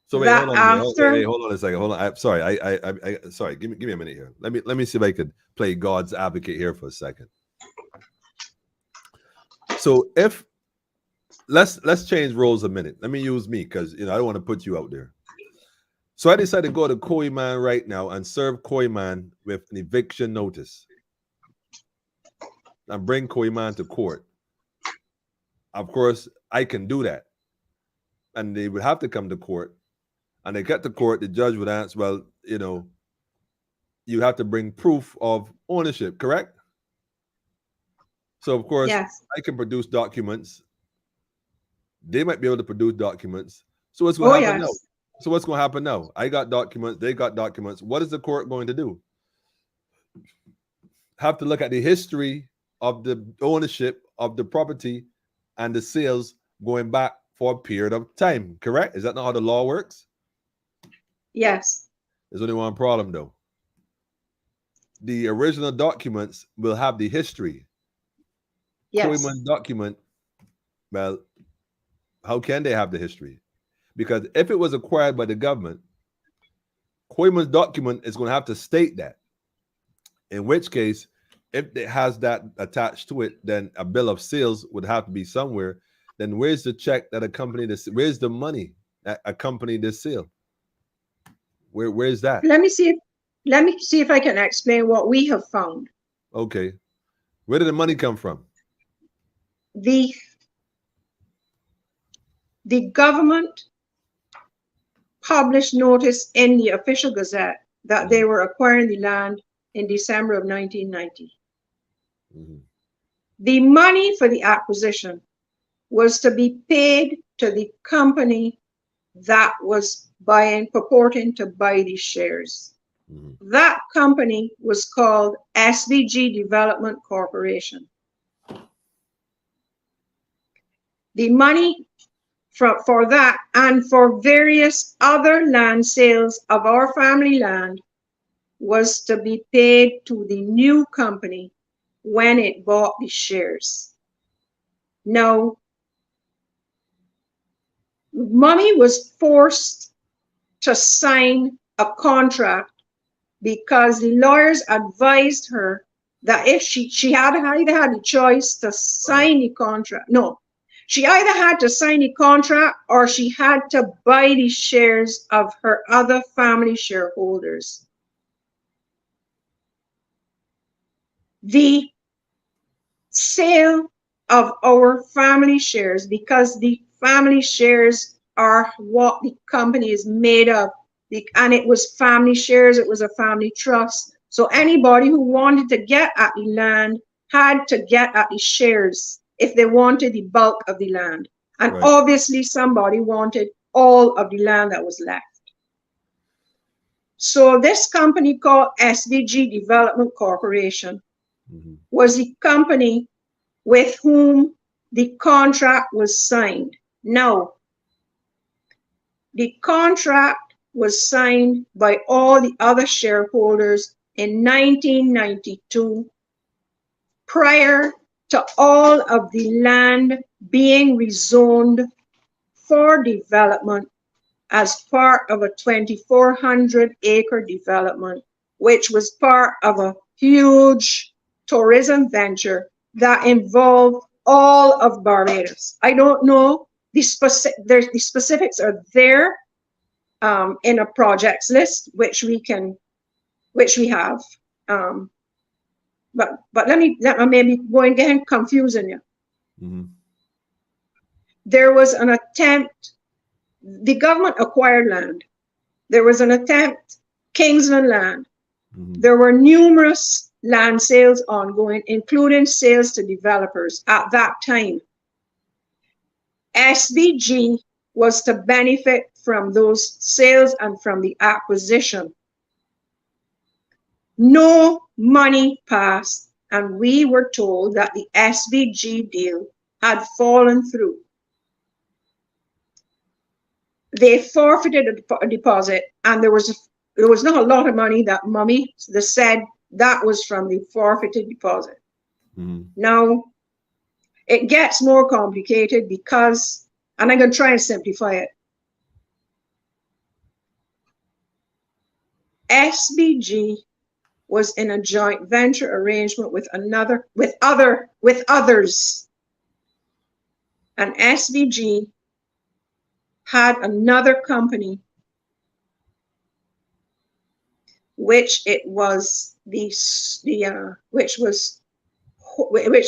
So wait, hold on a second. Hold on. I'm sorry. I sorry. Give me a minute here. Let me see if I could play God's advocate here for a second. So let's change roles a minute. Let me use me because I don't want to put you out there. So I decided to go to Koiman right now and serve Koiman with an eviction notice and bring Koiman to court. Of course, I can do that. And they would have to come to court. And they get to court, the judge would answer, well, you have to bring proof of ownership, correct? So, of course, yes. I can produce documents. They might be able to produce documents. So what's going to happen now? So what's going to happen now? I got documents. They got documents. What is the court going to do? Have to look at the history of the ownership of the property and the sales going back for a period of time, correct? Is that not how the law works? Yes. There's only one problem, though. The original documents will have the history. Yes. Koiman document, well, how can they have the history? Because if it was acquired by the government, Koiman's document is going to have to state that. In which case, if it has that attached to it, then a bill of sales would have to be somewhere. Then where's the check that accompanied this? Where's the money that accompanied this sale? Where's that? Let me see if I can explain what we have found. Okay. Where did the money come from? The government published notice in the official gazette that they were acquiring the land in December of 1990. Mm-hmm. The money for the acquisition was to be paid to the company that was purporting to buy these shares. Mm-hmm. That company was called SBG Development Corporation. The money for that and for various other land sales of our family land was to be paid to the new company when it bought the shares. Now, Mommy was forced to sign a contract because the lawyers advised her that if she either had the choice to sign the contract. No, she either had to sign the contract or she had to buy the shares of her other family shareholders. The sale of our family shares, because the family shares are what the company is made of, and it was family shares, it was a family trust. So anybody who wanted to get at the land had to get at the shares if they wanted the bulk of the land. And right. Obviously somebody wanted all of the land that was left. So this company called SBG Development Corporation was the company with whom the contract was signed. Now, the contract was signed by all the other shareholders in 1992, prior to all of the land being rezoned for development as part of a 2,400-acre development, which was part of a huge tourism venture that involved all of Barbados. I don't know the specifics are there in a projects list, which we have. But let me maybe go and get confusing you. Mm-hmm. There was an attempt. The government acquired land. There was an attempt, Kingsland land. Mm-hmm. There were numerous land sales ongoing, including sales to developers at that time. SBG was to benefit from those sales and from the acquisition. No money passed, and we were told that the SBG deal had fallen through. They forfeited a deposit, and there was not a lot of money that Mommy said that was from the forfeited deposit. Mm-hmm. Now, it gets more complicated because, and I'm going to try and simplify it. SBG was in a joint venture arrangement with others. and SVG had another company, which it was which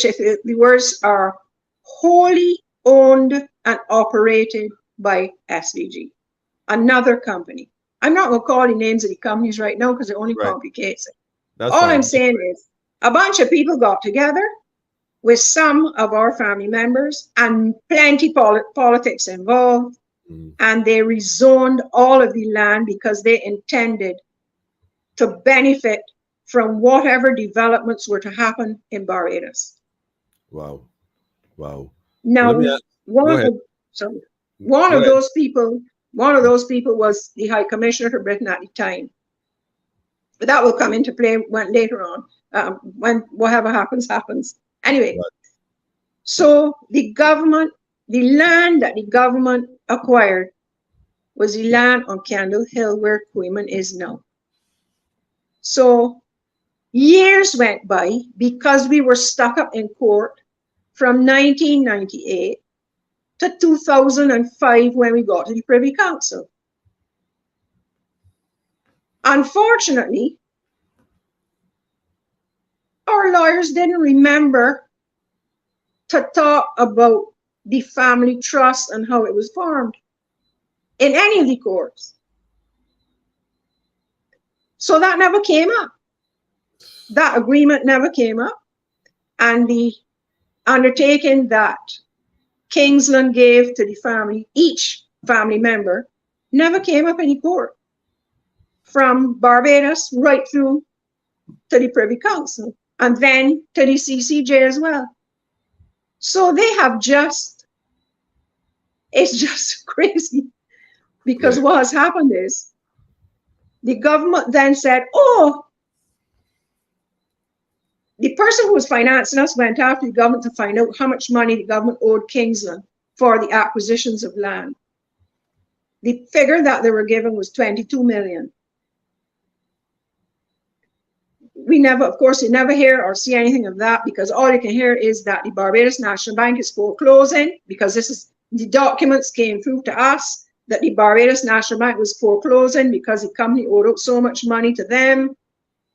if the words are wholly owned and operated by SVG, another company. I'm not going to call the names of the companies right now because it only complicates it. That's all fine. I'm saying is a bunch of people got together with some of our family members and plenty politics involved, and they rezoned all of the land because they intended to benefit from whatever developments were to happen in Barbados. Wow. Wow. Now, one of those people was the High Commissioner for Britain at the time. But that will come into play later on. When whatever happens, happens. Anyway, so the land that the government acquired was the land on Candle Hill where Queeman is now. So years went by because we were stuck up in court from 1998 to 2005 when we got to the Privy Council. Unfortunately, our lawyers didn't remember to talk about the family trust and how it was formed in any of the courts. So that never came up. That agreement never came up. And the undertaking that Kingsland gave to the family, each family member, never came up in court. From Barbados right through to the Privy Council and then to the CCJ as well. So they have it's just crazy because what has happened is the government then said, oh, the person who was financing us went after the government to find out how much money the government owed Kingsland for the acquisitions of land. The figure that they were given was 22 million. We never, of course, you never hear or see anything of that because all you can hear is that the Barbados National Bank is foreclosing because the documents came through to us that the Barbados National Bank was foreclosing because the company owed out so much money to them.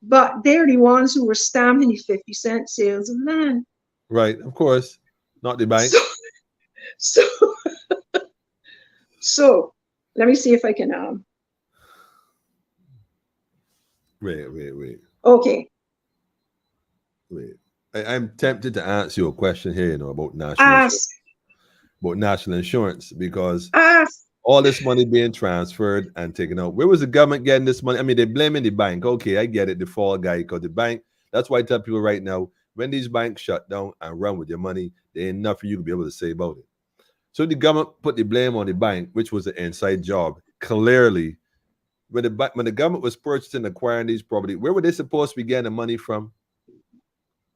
But they're the ones who were stamping the 50-cent sales of land. Right, of course, not the bank. So let me see if I can. Wait. Okay. Wait. I'm tempted to answer your question here, about national insurance because all this money being transferred and taken out. Where was the government getting this money? I mean, they're blaming the bank. Okay, I get it, the fall guy, because the bank, that's why I tell people right now, when these banks shut down and run with your money, there ain't nothing you can be able to say about it. So the government put the blame on the bank, which was an inside job. Clearly, when the government was purchasing and acquiring these properties, where were they supposed to be getting the money from?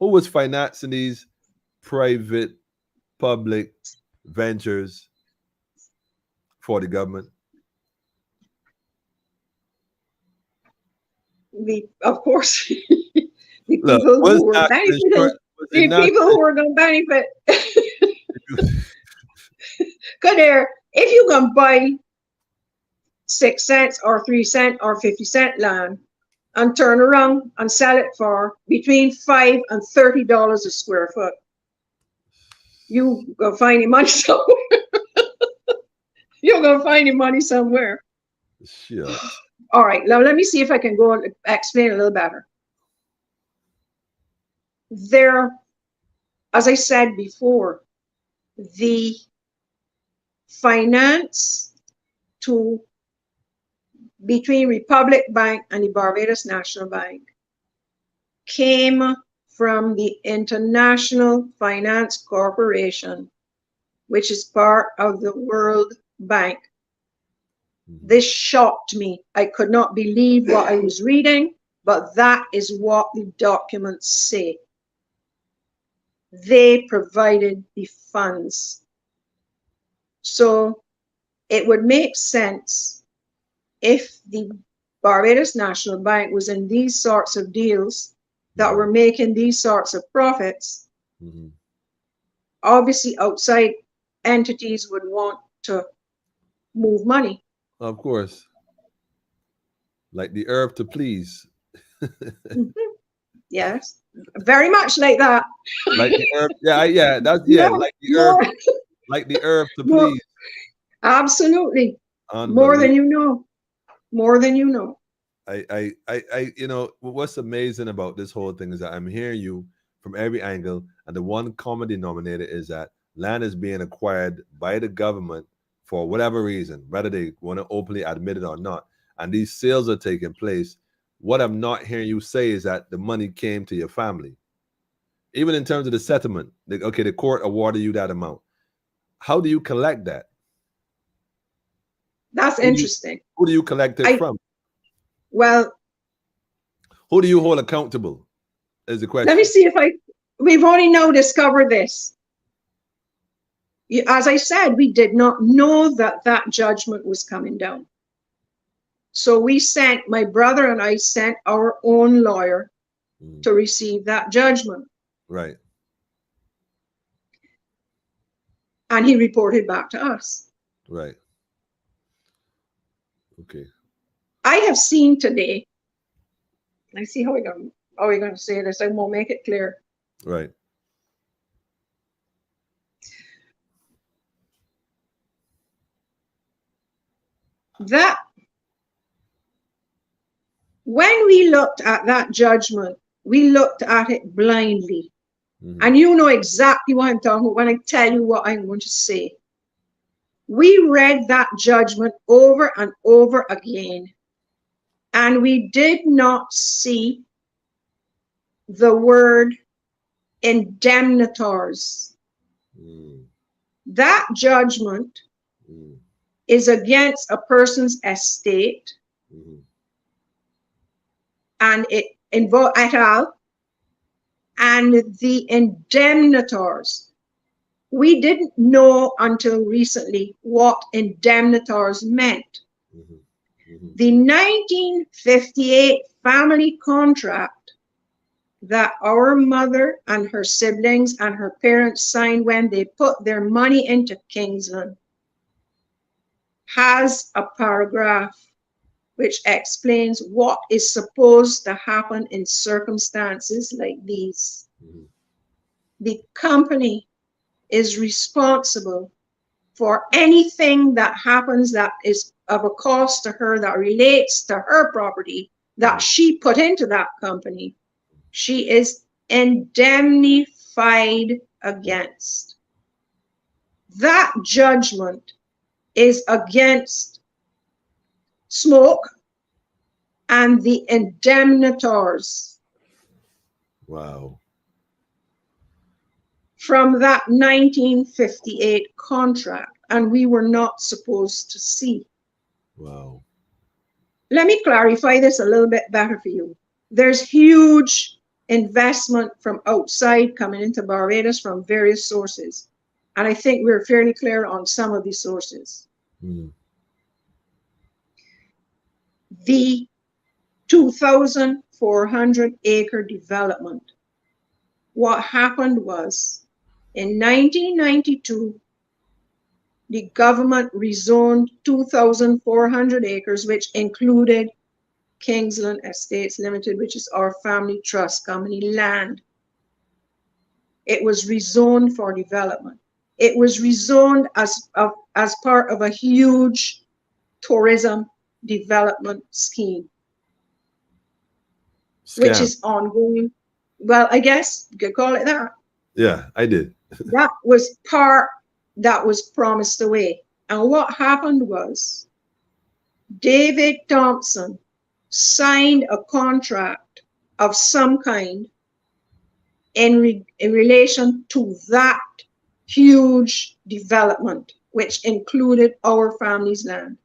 Who was financing these private, public ventures for the government? Of course, the people who were benefiting, people who were going to benefit. Because if you can buy 6 cents or 3 cent or 50-cent land and turn around and sell it for between $5 and $30 a square foot, you go find your money somewhere. You're going to find your money somewhere. Sure. All right, now let me see if I can go and explain a little better. There, as I said before, the finance between Republic Bank and the Barbados National Bank came from the International Finance Corporation, which is part of the World Bank. This shocked me. I could not believe what I was reading, but that is what the documents say. They provided the funds. So it would make sense if the Barbados National Bank was in these sorts of deals that were making these sorts of profits, obviously outside entities would want to move money. Of course. Like the herb to please. Yes, very much like that. Like the herb, like the herb, like the herb to please. Absolutely. More than you know. More than you know. I you know, what's amazing about this whole thing is that I'm hearing you from every angle, and the one common denominator is that land is being acquired by the government for whatever reason, whether they want to openly admit it or not, and these sales are taking place. What I'm not hearing you say is that the money came to your family. Even in terms of the settlement, okay, the court awarded you that amount. How do you collect that? That's interesting. Who do you collect it from? Well, who do you hold accountable is the question. Let me see if we've only now discovered this. As I said, we did not know that that judgment was coming down. So my brother and I sent our own lawyer to receive that judgment. Right. And he reported back to us. Right. Okay. I have seen today, I see how we're going to say this. I won't make it clear. Right. That when we looked at that judgment, we looked at it blindly. And you know exactly what I'm talking about when I tell you what I'm going to say. We read that judgment over and over again, and we did not see the word indemnitors. That judgment is against a person's estate, and it involves et al. And the indemnitors. We didn't know until recently what indemnitors meant. The 1958 family contract that our mother and her siblings and her parents signed when they put their money into Kingsland has a paragraph which explains what is supposed to happen in circumstances like these. The company is responsible for anything that happens that is of a cost to her, that relates to her property, that she put into that company. She is indemnified against. That judgment is against Smoke and the indemnitors. Wow. From that 1958 contract, and we were not supposed to see. Wow. Let me clarify this a little bit better for you. There's huge investment from outside coming into Barbados from various sources. And I think we're fairly clear on some of these sources. The 2,400 acre development. What happened was in 1992, the government rezoned 2,400 acres, which included Kingsland Estates Limited, which is our family trust company land. It was rezoned for development. It was rezoned as part of a huge tourism development scheme, which is ongoing. Well, I guess you could call it that. Yeah, I did. That was part that was promised away. And what happened was David Thompson signed a contract of some kind in relation to that huge development, which included our family's land.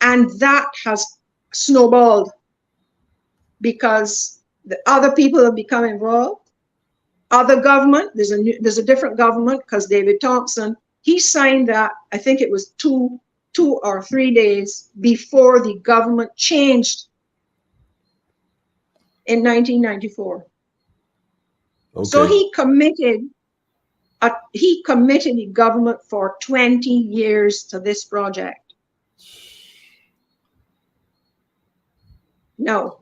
And that has snowballed because the other people have become involved. Other government, there's a different government, because David Thompson, he signed that, I think it was two or 3 days before the government changed in 1994. Okay. So he committed he committed the government for 20 years to this project. No.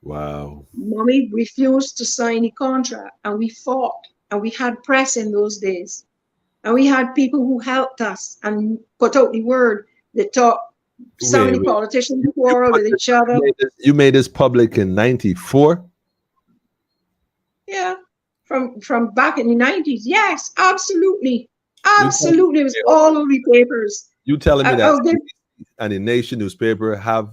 Wow. Mommy refused to sign the contract, and we fought, and we had press in those days. And we had people who helped us and put out the word. They taught some of the politicians quarrel with each other. You made this public in 94? Yeah, from back in the 90s. Yes, absolutely. Absolutely. It was all over the papers. You telling me that and the Nation newspaper have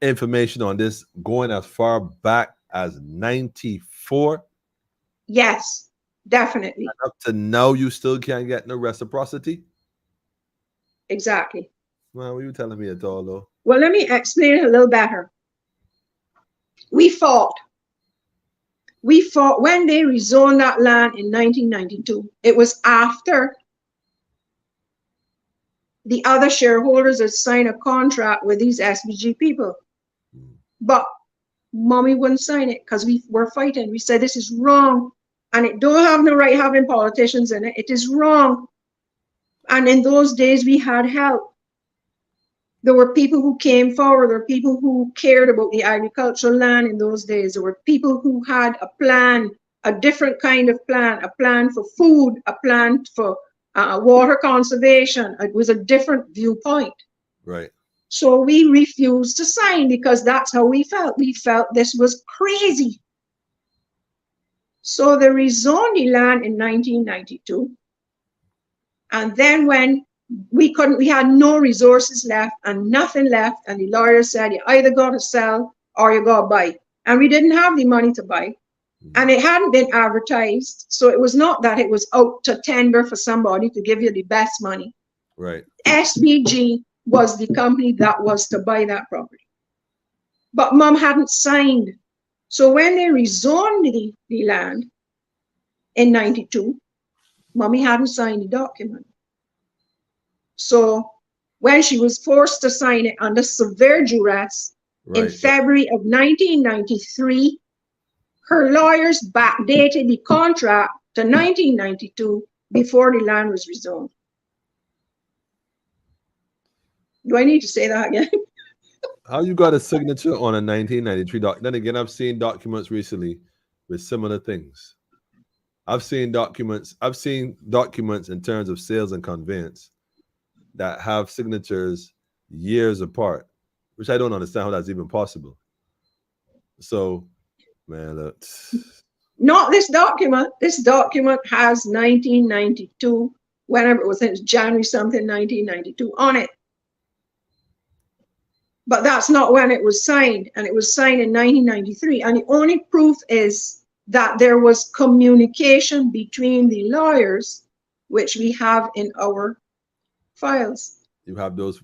information on this going as far back as 94? Yes, definitely. And up to now, you still can't get no reciprocity? Exactly. Well, what are you telling me at all, though? Well, let me explain it a little better. We fought. We fought when they rezoned that land in 1992. It was after the other shareholders had signed a contract with these SBG people. But Mommy wouldn't sign it because we were fighting. We said, this is wrong. And it don't have no right having politicians in it. It is wrong. And in those days, we had help. There were people who came forward. There were people who cared about the agricultural land in those days. There were people who had a plan, a different kind of plan, a plan for food, a plan for water conservation. It was a different viewpoint. Right. So we refused to sign because that's how we felt. We felt this was crazy. So they rezoned the land in 1992. And then when we had no resources left and nothing left, and the lawyer said, you either got to sell or you got to buy. And we didn't have the money to buy. And it hadn't been advertised. So it was not that it was out to tender for somebody to give you the best money. Right. SBG was the company that was to buy that property. But Mom hadn't signed. So when they rezoned the land in 92, Mommy hadn't signed the document. So when she was forced to sign it under severe duress in February of 1993, her lawyers backdated the contract to 1992 before the land was rezoned. Do I need to say that again? How you got a signature on a 1993 document? Then again, I've seen documents recently with similar things. I've seen documents in terms of sales and conveyance that have signatures years apart, which I don't understand how that's even possible. So, man, look. Not this document. This document has 1992, whenever it was, it's January something, 1992 on it. But that's not when it was signed, and it was signed in 1993. And the only proof is that there was communication between the lawyers, which we have in our files. You have those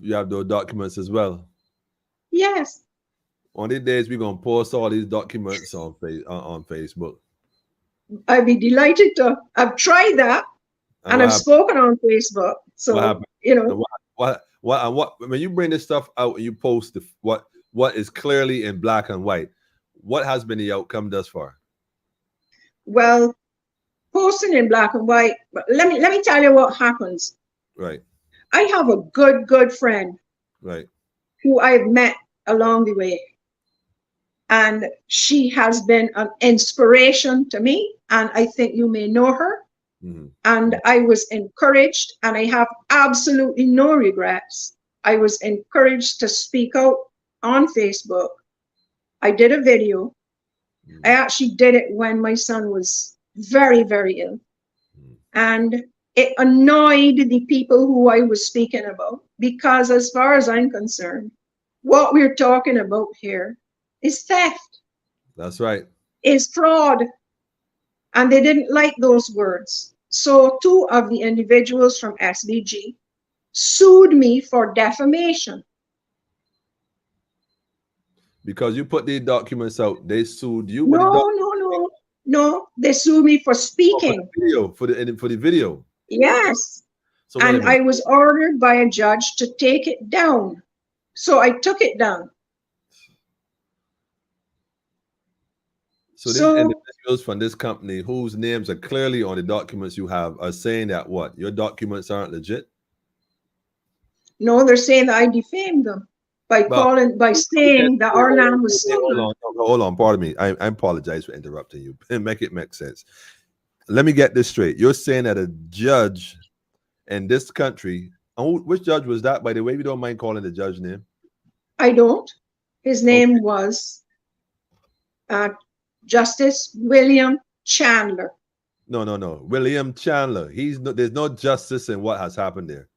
documents as well? Yes. One of the days we're gonna post all these documents on Facebook. I'd be delighted to. I've tried that, and I've spoken on Facebook. So you know what when you bring this stuff out and you post what is clearly in black and white, what has been the outcome thus far? Well, posting in black and white. But let me tell you what happens. Right. I have a good friend. Right. Who I've met along the way. And she has been an inspiration to me. And I think you may know her. Mm-hmm. And I was encouraged, and I have absolutely no regrets. I was encouraged to speak out on Facebook. I did a video. Mm-hmm. I actually did it when my son was very, very ill. Mm-hmm. And it annoyed the people who I was speaking about, because as far as I'm concerned, what we're talking about here is theft. That's right. Is fraud. And they didn't like those words. So 2 of the individuals from SBG sued me for defamation. Because you put the documents out, they sued you? No. They sued me for speaking. For the video. Yes. So and I was ordered by a judge to take it down. So I took it down. So these individuals from this company whose names are clearly on the documents you have are saying that what? Your documents aren't legit? No, they're saying that I defamed them by saying that our land was stolen. Hold on, pardon me. I apologize for interrupting you. Make it make sense. Let me get this straight. You're saying that a judge in this country, which judge was that, by the way? If you don't mind calling the judge name. I don't. His name was Justice William Chandler. No. William Chandler. There's no justice in what has happened there.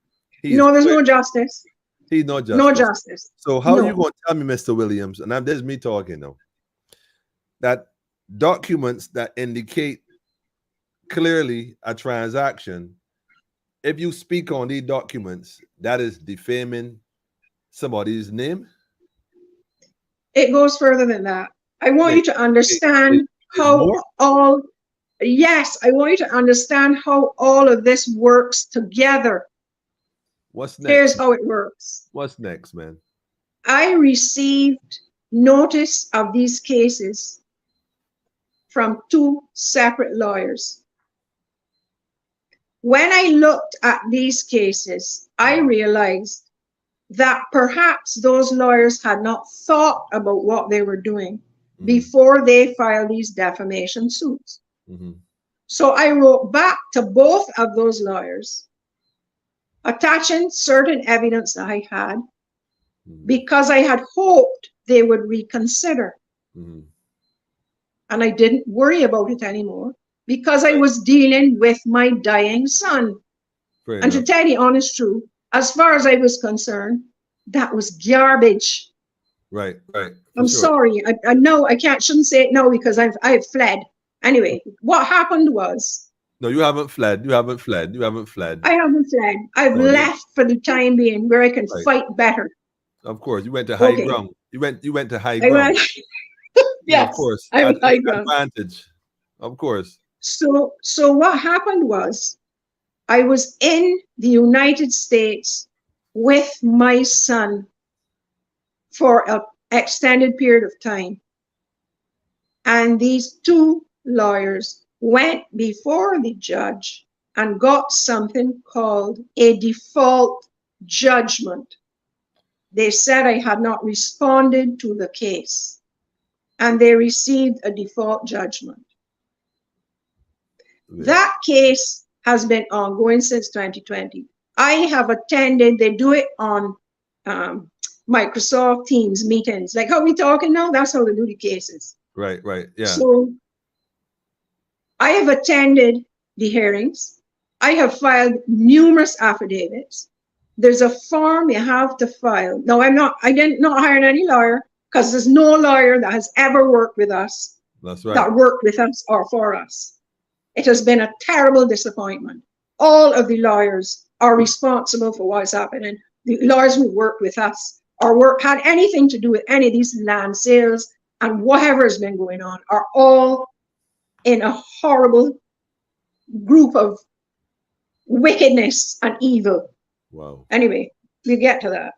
There's no justice. He's no justice. No justice. So how are you going to tell me, Mr. Williams, and there's me talking now, that documents that indicate clearly a transaction, if you speak on these documents, that is defaming somebody's name? It goes further than that. I want you to understand I want you to understand how all of this works together. What's next? Here's how it works. What's next, man? I received notice of these cases from 2 separate lawyers. When I looked at these cases, I realized that perhaps those lawyers had not thought about what they were doing before they filed these defamation suits. So I wrote back to both of those lawyers, attaching certain evidence that I had, because I had hoped they would reconsider. And I didn't worry about it anymore because I was dealing with my dying son. And to tell the honest truth, as far as I was concerned, that was garbage. Right. I'm sorry. I know I shouldn't say it now because I've fled. Anyway, what happened was. No, you haven't fled. You haven't fled. I haven't fled. I've left for the time being where I can fight better. Of course, you went to high ground. You went to high ground. Yes, of course. I'm high ground. Advantage. Of course. So what happened was, I was in the United States with my son for an extended period of time. And these 2 lawyers went before the judge and got something called a default judgment. They said I had not responded to the case, and they received a default judgment. That case has been ongoing since 2020. I have attended, they do it on Microsoft Teams meetings. Like how we talking now, that's how they do the cases. Right, yeah. So I have attended the hearings. I have filed numerous affidavits. There's a form you have to file. No, I didn't hire any lawyer because there's no lawyer that has ever worked with us. That's right. That worked with us or for us. It has been a terrible disappointment. All of the lawyers are responsible for what's happening. The lawyers who work with us or had anything to do with any of these land sales and whatever has been going on are all in a horrible group of wickedness and evil. Wow. Anyway, we get to that.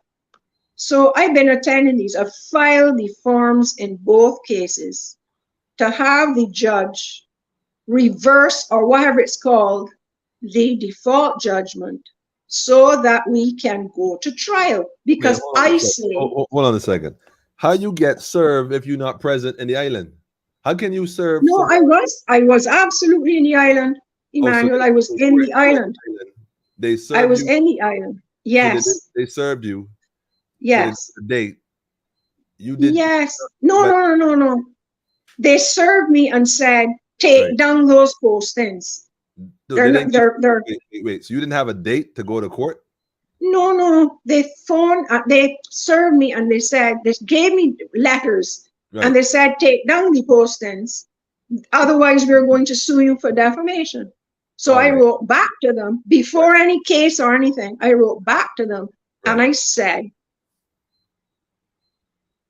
So I've been attending these. I've filed the forms in both cases to have the judge reverse, or whatever it's called, the default judgment so that we can go to trial. Because I say... Hold on a second. How you get served if you're not present in the island? How can you serve? No, I was absolutely in the island, Emmanuel. I was in the island. They served I was you? in the island. Yes. So they served you. Yes. The date. You did. Yes. No. They served me and said, take down those postings. Wait. So you didn't have a date to go to court? No. They served me and they said, they gave me letters and they said, take down the postings. Otherwise, we're going to sue you for defamation. So I wrote back to them before any case or anything. I wrote back to them and I said,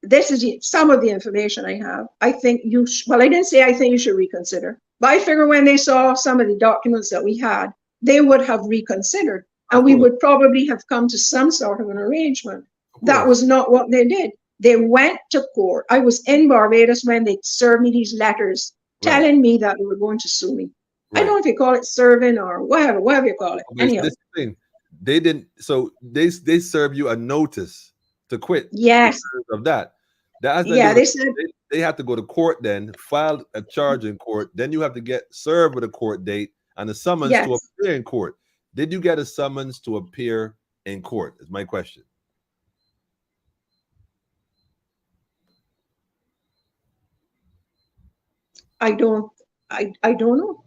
this is some of the information I have. I think you well, I didn't say I think you should reconsider, but I figure when they saw some of the documents that we had, they would have reconsidered and we would probably have come to some sort of an arrangement. That was not what they did. They went to court. I was in Barbados when they served me these letters telling me that they were going to sue me. I don't know if you call it serving or whatever you call it. Anyhow. This thing, they didn't. So they serve you a notice to quit. Yes. Of that. They said they have to go to court, then file a charge in court. Then you have to get served with a court date and a summons to appear in court. Did you get a summons to appear in court? Is my question. I don't know.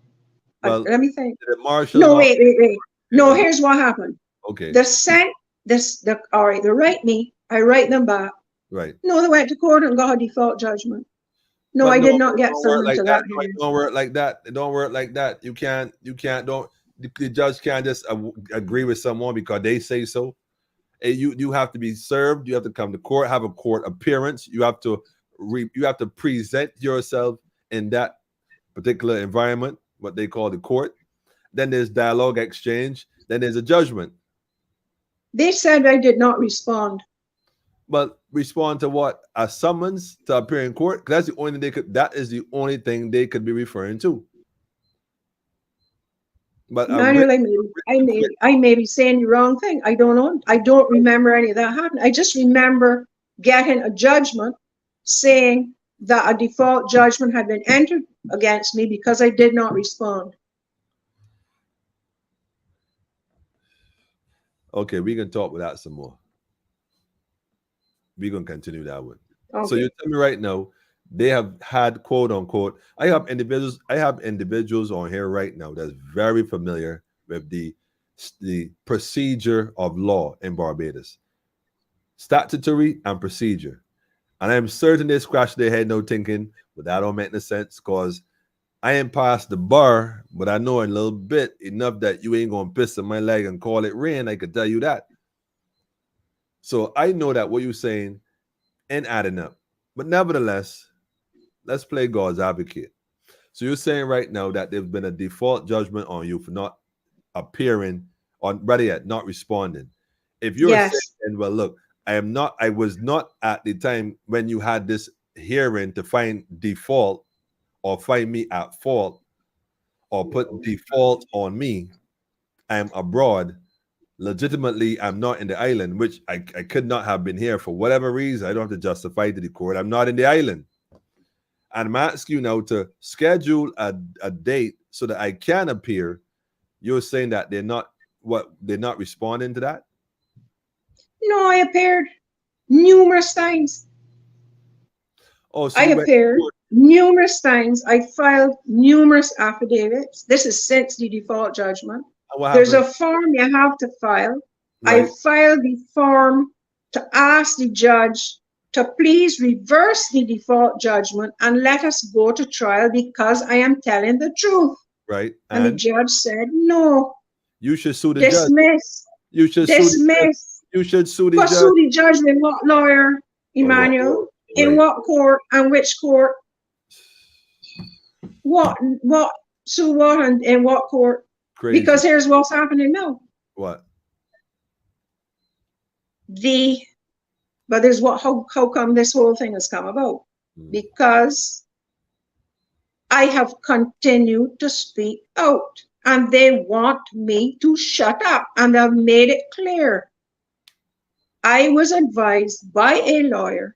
Well, let me think. No, wait. No, here's what happened. Okay. They write me. I write them back. Right. No, they went to court and got a default judgment. No, I did not get summoned to that. It don't work like that. It don't work like that. You can't. The judge can't just agree with someone because they say so. You have to be served. You have to come to court, have a court appearance. You have to present yourself in that particular environment, what they call the court. Then there's dialogue, exchange. Then there's a judgment. They said I did not respond. But respond to what? A summons to appear in court? That's the only thing they could. That is the only thing they could be referring to. But Manuel, I may be saying the wrong thing. I don't know. I don't remember any of that happening. I just remember getting a judgment saying that a default judgment had been entered against me because I did not respond. Okay, we can talk with that some more. We're going to continue that one. Okay. So you tell me right now, they have had quote unquote. I have individuals on here right now that's very familiar with the procedure of law in Barbados, statutory and procedure. And I'm certain they scratch their head no thinking, but that don't make no sense because I ain't past the bar, but I know a little bit enough that you ain't gonna piss in my leg and call it rain. I could tell you that. So I know that what you're saying ain't adding up. But nevertheless, let's play God's advocate. So you're saying right now that there's been a default judgment on you for not appearing on, rather yet, not responding. If you're saying, well, look, I was not at the time when you had this hearing to find default or find me at fault or put default on me. I'm abroad. Legitimately, I'm not in the island, which I could not have been here for whatever reason. I don't have to justify to the court. I'm not in the island. And I'm asking you now to schedule a date so that I can appear. You're saying that they're not responding to that? No, I appeared numerous times. Oh, so I appeared numerous times. I filed numerous affidavits. This is since the default judgment. There's a form you have to file. Right. I filed the form to ask the judge to please reverse the default judgment and let us go to trial because I am telling the truth. Right. And the judge said, no. You should sue the judge. You should dismiss. You should sue the judge. Sue the judge in what lawyer, Emmanuel? Right. In what court and which court? What? Sue what and in what court? Crazy. Because here's what's happening now. What? But there's how come this whole thing has come about? Because I have continued to speak out and they want me to shut up, and I've made it clear. I was advised by a lawyer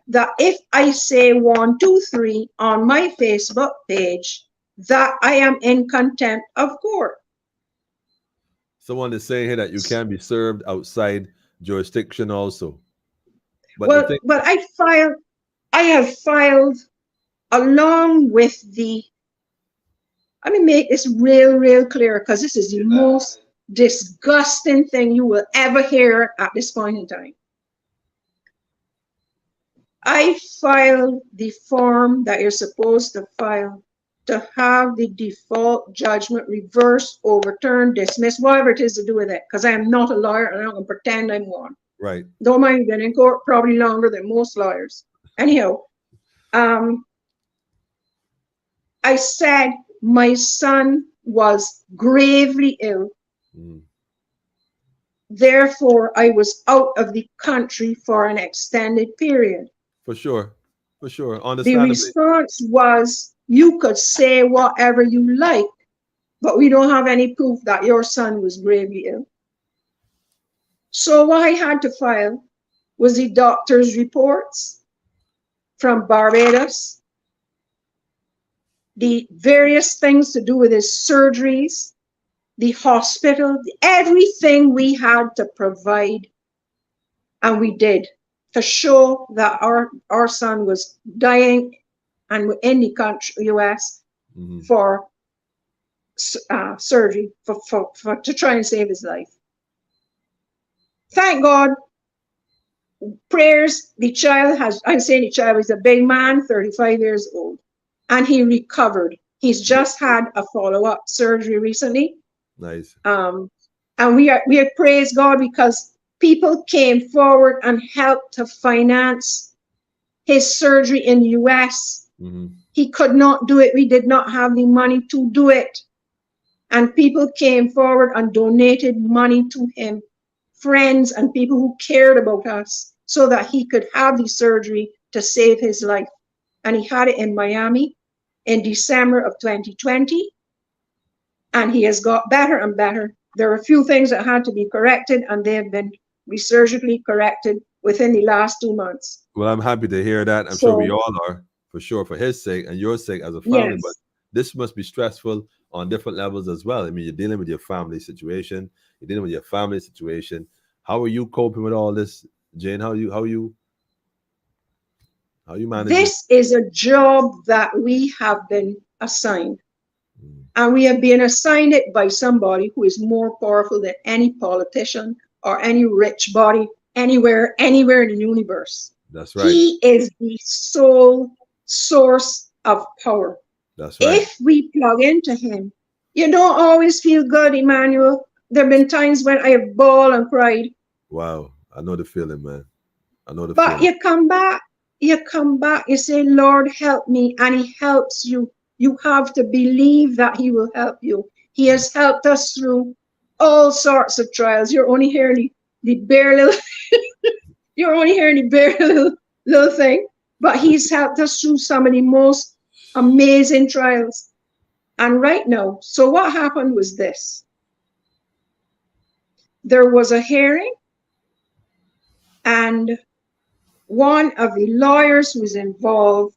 that if I say 1, 2, 3 on my Facebook page, that I am in contempt of court. Someone is saying here that you can be served outside jurisdiction also. But I have filed along with let me make this real clear because this is the most disgusting thing you will ever hear at this point in time. I filed the form that you're supposed to file to have the default judgment reversed, overturned, dismissed, whatever it is to do with it, because I am not a lawyer and I'm not going to pretend I'm one. Right. Though I've been in court probably longer than most lawyers. Anyhow, I said my son was gravely ill. Therefore, I was out of the country for an extended period. For sure. The Understandably. response was, you could say whatever you like, but we don't have any proof that your son was gravely ill. So what I had to file was the doctor's reports from Barbados, the various things to do with his surgeries, the hospital, everything we had to provide, and we did, to show that our son was dying and in the country, US, for surgery, to try and save his life. Thank God, prayers, the child has, I'm saying the child is a big man, 35 years old, and he recovered. He's just had a follow-up surgery recently. Nice. And we are praise God because people came forward and helped to finance his surgery in the US. He could not do it. We did not have the money to do it. And people came forward and donated money to him, friends and people who cared about us, so that he could have the surgery to save his life. And he had it in Miami in December of 2020. And he has got better and better. There are a few things that had to be corrected, and they have been surgically corrected within the last 2 months. Well, I'm happy to hear that. I'm sure we all are, for sure, for his sake and your sake as a family. Yes. But this must be stressful on different levels as well. I mean, you're dealing with your family situation. How are you coping with all this, Jane? How you managing? This is a job that we have been assigned. And we have been assigned it by somebody who is more powerful than any politician or any rich body anywhere in the universe. That's right. He is the sole source of power. That's right. If we plug into him, you don't always feel good, Emmanuel. There have been times when I have bawled and cried. Wow. I know the feeling, man. But you come back, you say, Lord, help me. And he helps you. You have to believe that he will help you. He has helped us through all sorts of trials. You're only hearing the bare little, little thing, but he's helped us through some of the most amazing trials. And right now, so what happened was this. There was a hearing, and one of the lawyers who was involved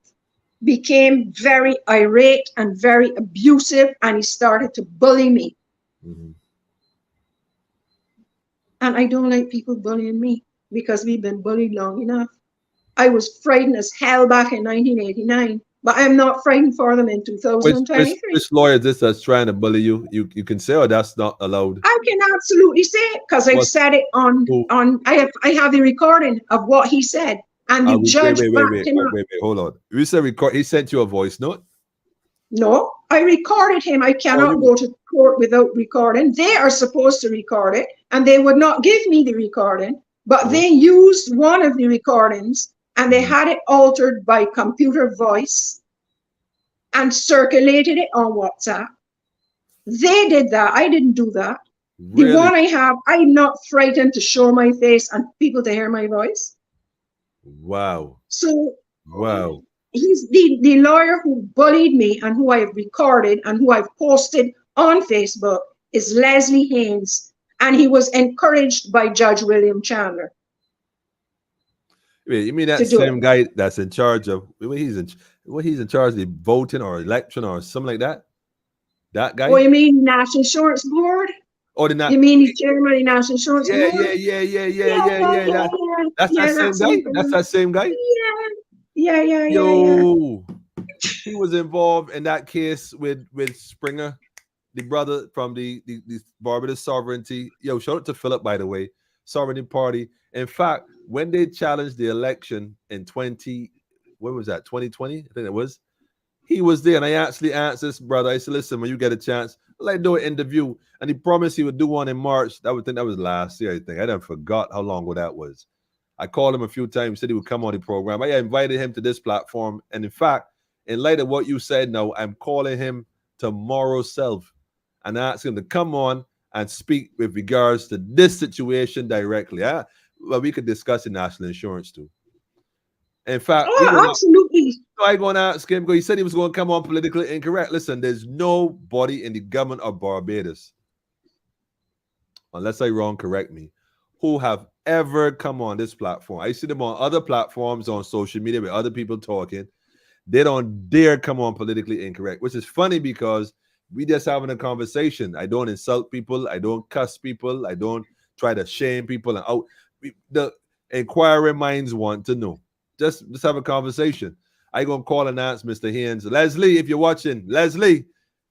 became very irate and very abusive, and he started to bully me. And I don't like people bullying me because we've been bullied long enough. I was frightened as hell back in 1989, but I'm not frightened for them in 2023. Which lawyer is this that's trying to bully you? You can say, or that's not allowed? I can absolutely say it because I've said it on I have the recording of what he said. And the judge wait, hold on. You said he sent you a voice note? No, I recorded him. I cannot go to court without recording. They are supposed to record it, and they would not give me the recording, but they used one of the recordings, and they had it altered by computer voice and circulated it on WhatsApp. They did that. I didn't do that. Really? The one I have, I'm not frightened to show my face and people to hear my voice. Wow. So wow. He's the lawyer who bullied me and who I have recorded and who I've posted on Facebook is Leslie Haynes, and he was encouraged by Judge William Chandler. Wait, you mean that same guy that's in charge of he's in charge of the voting or election or something like that? That guy? Oh, you mean National Insurance Board? Oh, you mean the chairman of the National Insurance Board? Yeah. That's that same guy? That's that same guy? Yeah. Yo, he was involved in that case with Springer, the brother from the Barbados Sovereignty. Yo, shout out to Philip, by the way, Sovereignty Party. In fact, when they challenged the election in 2020, I think it was, he was there. And I actually asked this brother, I said, listen, when you get a chance, let's do an interview. And he promised he would do one in March. That was last year, I think. I done forgot how long ago that was. I called him a few times, said he would come on the program. I invited him to this platform. And in fact, in light of what you said now, I'm calling him tomorrow self and ask him to come on and speak with regards to this situation directly. Well, we could discuss the national insurance too. In fact, absolutely. I going to ask him because he said he was going to come on politically incorrect. Listen, there's nobody in the government of Barbados, unless I'm wrong, correct me, who have ever come on this platform. I see them on other platforms on social media with other people talking. They don't dare come on politically incorrect, which is funny because we just having a conversation. I don't insult people. I don't cuss people. I don't try to shame people. And the inquiring minds want to know. Just have a conversation. I gonna call and ask Mr. Haynes, Leslie, if you're watching, Leslie,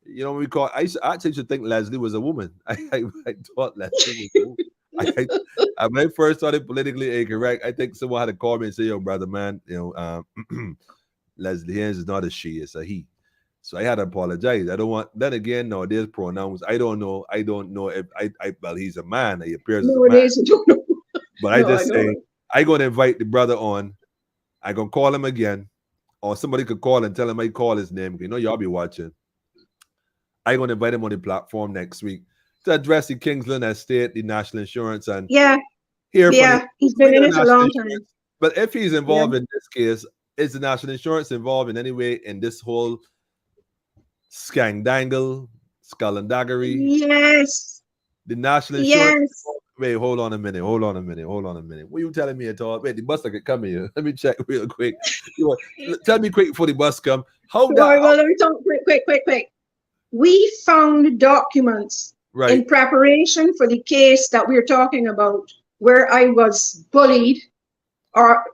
you know, we call. I actually should think Leslie was a woman. I thought Leslie was a woman. When I first started politically incorrect, I think someone had to call me and say, "Yo, brother, man, you know, Leslie Haynes is not a she, it's a he." So I had to apologize. I don't want. Then again, no, there's pronouns. I don't know if well, he's a man. He appears as a man. But I just say I gonna invite the brother on. I gonna call him again, or somebody could call and tell him I call his name. You know, y'all be watching. I gonna invite him on the platform next week to address the Kingsland estate, the national insurance, and he's been in it a long time. But if he's involved in this case, is the national insurance involved in any way in this whole skandangle, skullduggery? Yes. The national insurance. Yes. Wait, hold on a minute. What are you telling me at all? Wait, the bus could come here. Let me check real quick. Tell me quick before the bus come. Let me talk quick. We found documents in preparation for the case that we're talking about, where I was bullied, or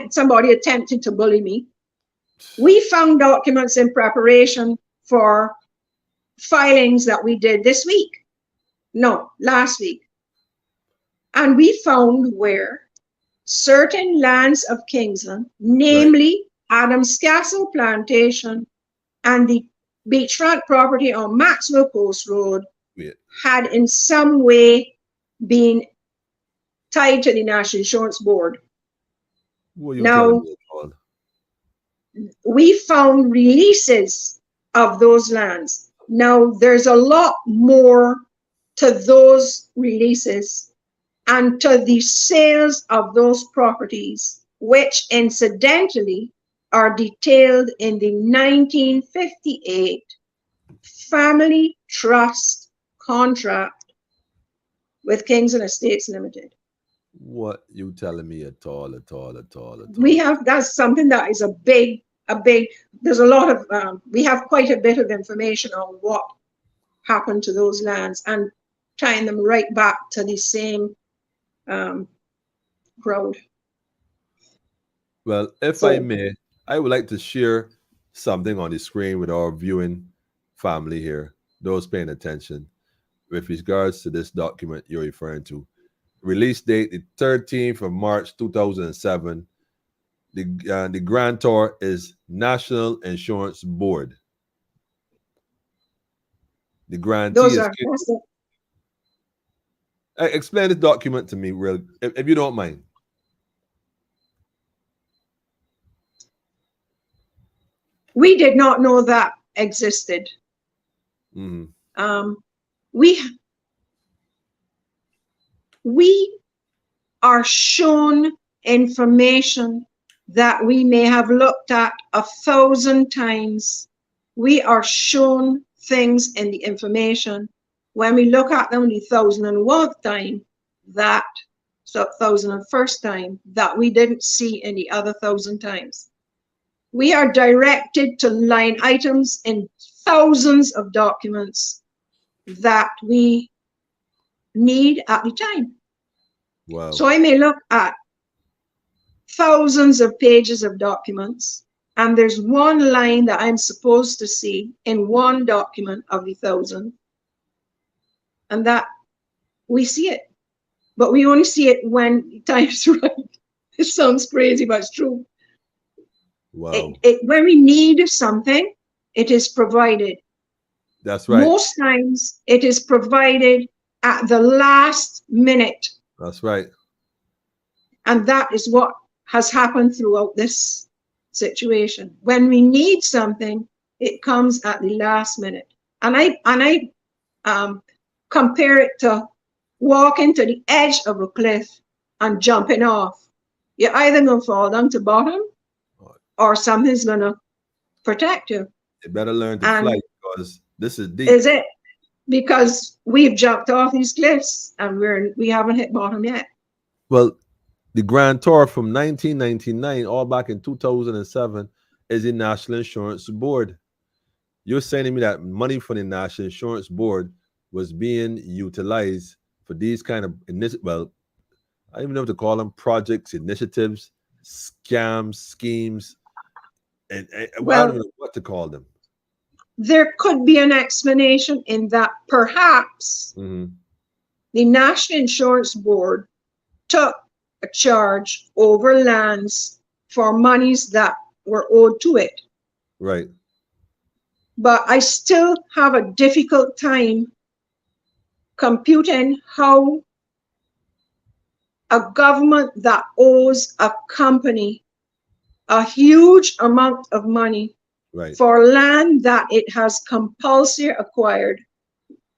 somebody attempted to bully me. We found documents in preparation for filings that we did last week. And we found where certain lands of Kingsland, namely Adams Castle Plantation and the beachfront property on Maxwell Coast Road, had in some way been tied to the National Insurance Board. Now, we found releases of those lands. Now, there's a lot more to those releases and to the sales of those properties, which incidentally are detailed in the 1958 Family Trust contract with Kingsland Estates Limited. What you telling me at all? We have, that's something that is a big, there's a lot of, we have quite a bit of information on what happened to those lands and tying them right back to the same crowd. Well, if I may, I would like to share something on the screen with our viewing family here, those paying attention, with regards to this document you're referring to. Release date, the 13th of March, 2007. The grantor is National Insurance Board. The grantee is... Explain this document to me, real, if you don't mind. We did not know that existed. Mm-hmm. We are shown information that we may have looked at 1,000 times. We are shown things in the information. When we look at them the 1,001st time, that 1,001st time, that we didn't see in the other 1,000 times. We are directed to line items in thousands of documents that we need at the time. Wow. So I may look at thousands of pages of documents, and there's one line that I'm supposed to see in one document of the 1,000, and that we see it, but we only see it when the time's right. It sounds crazy, but it's true. Wow. When we need something, it is provided. That's right. Most times it is provided at the last minute. That's right. And that is what has happened throughout this situation. When we need something, it comes at the last minute. And I compare it to walking to the edge of a cliff and jumping off. You're either going to fall down to bottom or something's going to protect you. You better learn to fly because this is deep. Is it? Because we've jumped off these cliffs and we haven't hit bottom yet. Well, the Grand Tour from 1999 all back in 2007 is the National Insurance Board. You're saying to me that money from the National Insurance Board was being utilized for these kind of well, I don't even know what to call them, projects, initiatives, scams, schemes, and well, I don't know what to call them. There could be an explanation in that perhaps the National Insurance Board took a charge over lands for monies that were owed to it. Right. But I still have a difficult time computing how a government that owes a company a huge amount of money for land that it has compulsory acquired,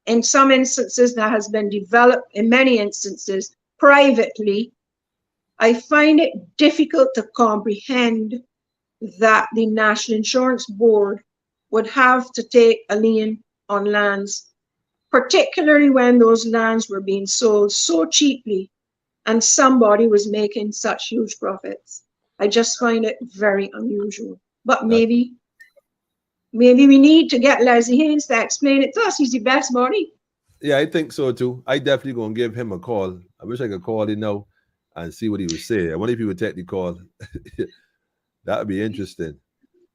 in some instances that has been developed, in many instances privately. I find it difficult to comprehend that the National Insurance Board would have to take a lien on lands, particularly when those lands were being sold so cheaply and somebody was making such huge profits. I just find it very unusual. But maybe we need to get Leslie Haynes to explain it to us. He's the best buddy. Yeah, I think so too. I definitely gonna give him a call. I wish I could call him now and see what he would say. I wonder if he would take the call. That would be interesting.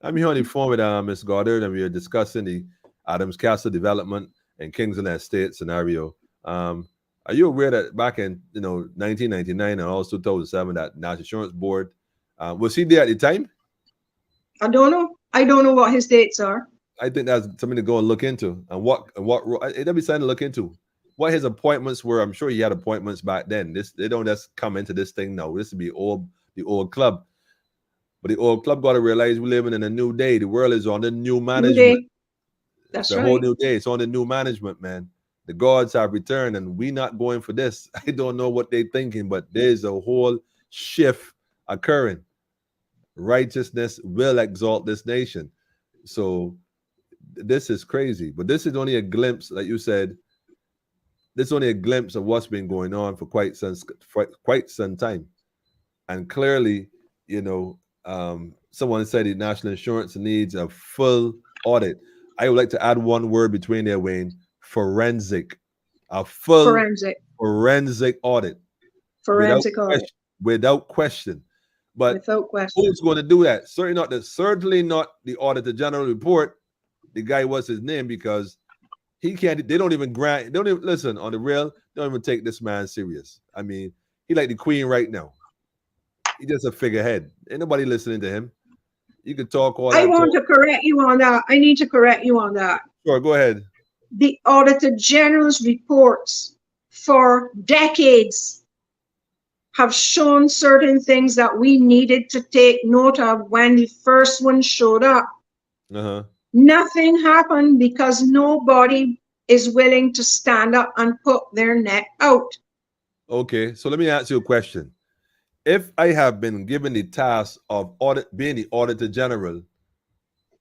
I'm here on the phone with Ms. Goddard, and we are discussing the Adams Castle development and Kingsland Estate scenario. Are you aware that back in 1999 and also 2007 that National Insurance Board was he there at the time? I don't know. I don't know what his dates are. I think that's something to go and look into, and what it'll be something to look into. What his appointments were. I'm sure he had appointments back then. They don't just come into this thing now. This would be the old club. But the old club got to realize we're living in a new day. The world is on the new management. That's right. The whole new day. It's on the new management, man. The gods have returned, and we not going for this. I don't know what they're thinking, but there's a whole shift occurring. Righteousness will exalt this nation. So this is crazy. But this is only a glimpse, like you said. This is only a glimpse of what's been going on for quite some time. And clearly, someone said the national insurance needs a full audit. I would like to add one word between there, Wayne: forensic. A full forensic audit. Forensic audit. Without question. But without question. Who's going to do that? Certainly not the Auditor General report. The guy, what's his name? Because he can't. They don't even listen on the real. They don't even take this man serious. I mean, he like the queen right now. He just a figurehead. Ain't nobody listening to him. You can talk all that. I want to correct you on that. I need to correct you on that. Sure, go ahead. The Auditor General's reports for decades have shown certain things that we needed to take note of when the first one showed up. Nothing happened because nobody is willing to stand up and put their neck out. Okay, so let me ask you a question. If I have been given the task of being the Auditor General,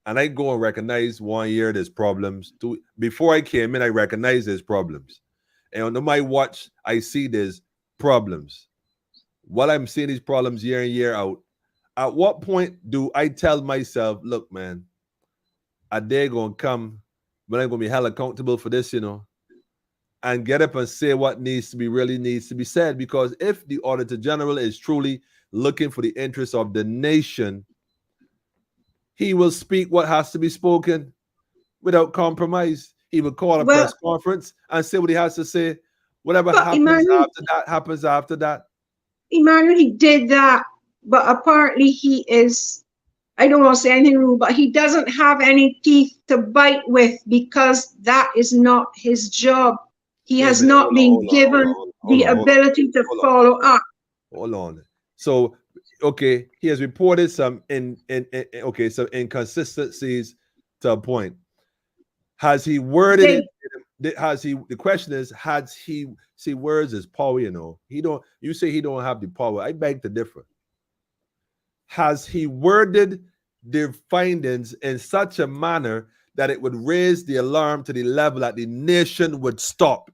and I go and recognize 1 year there's problems, before I came in, I recognize there's problems. And on my watch, I see there's problems. While I'm seeing these problems year in, year out, at what point do I tell myself, look, man, a day gonna come when I'm gonna be held accountable for this, and get up and say what really needs to be said? Because if the Auditor General is truly looking for the interests of the nation, he will speak what has to be spoken without compromise. He will call a press conference and say what he has to say. Whatever happens after that. Emmanuel, he did that, but apparently he is, I don't want to say anything rude, but he doesn't have any teeth to bite with because that is not his job. He has not been given the ability to follow up. Hold on. So, okay, he has reported some inconsistencies to a point. Has he worded it? The question is, has he, see, words is power, you know. You say he don't have the power. I beg to differ. Has he worded the findings in such a manner that it would raise the alarm to the level that the nation would stop?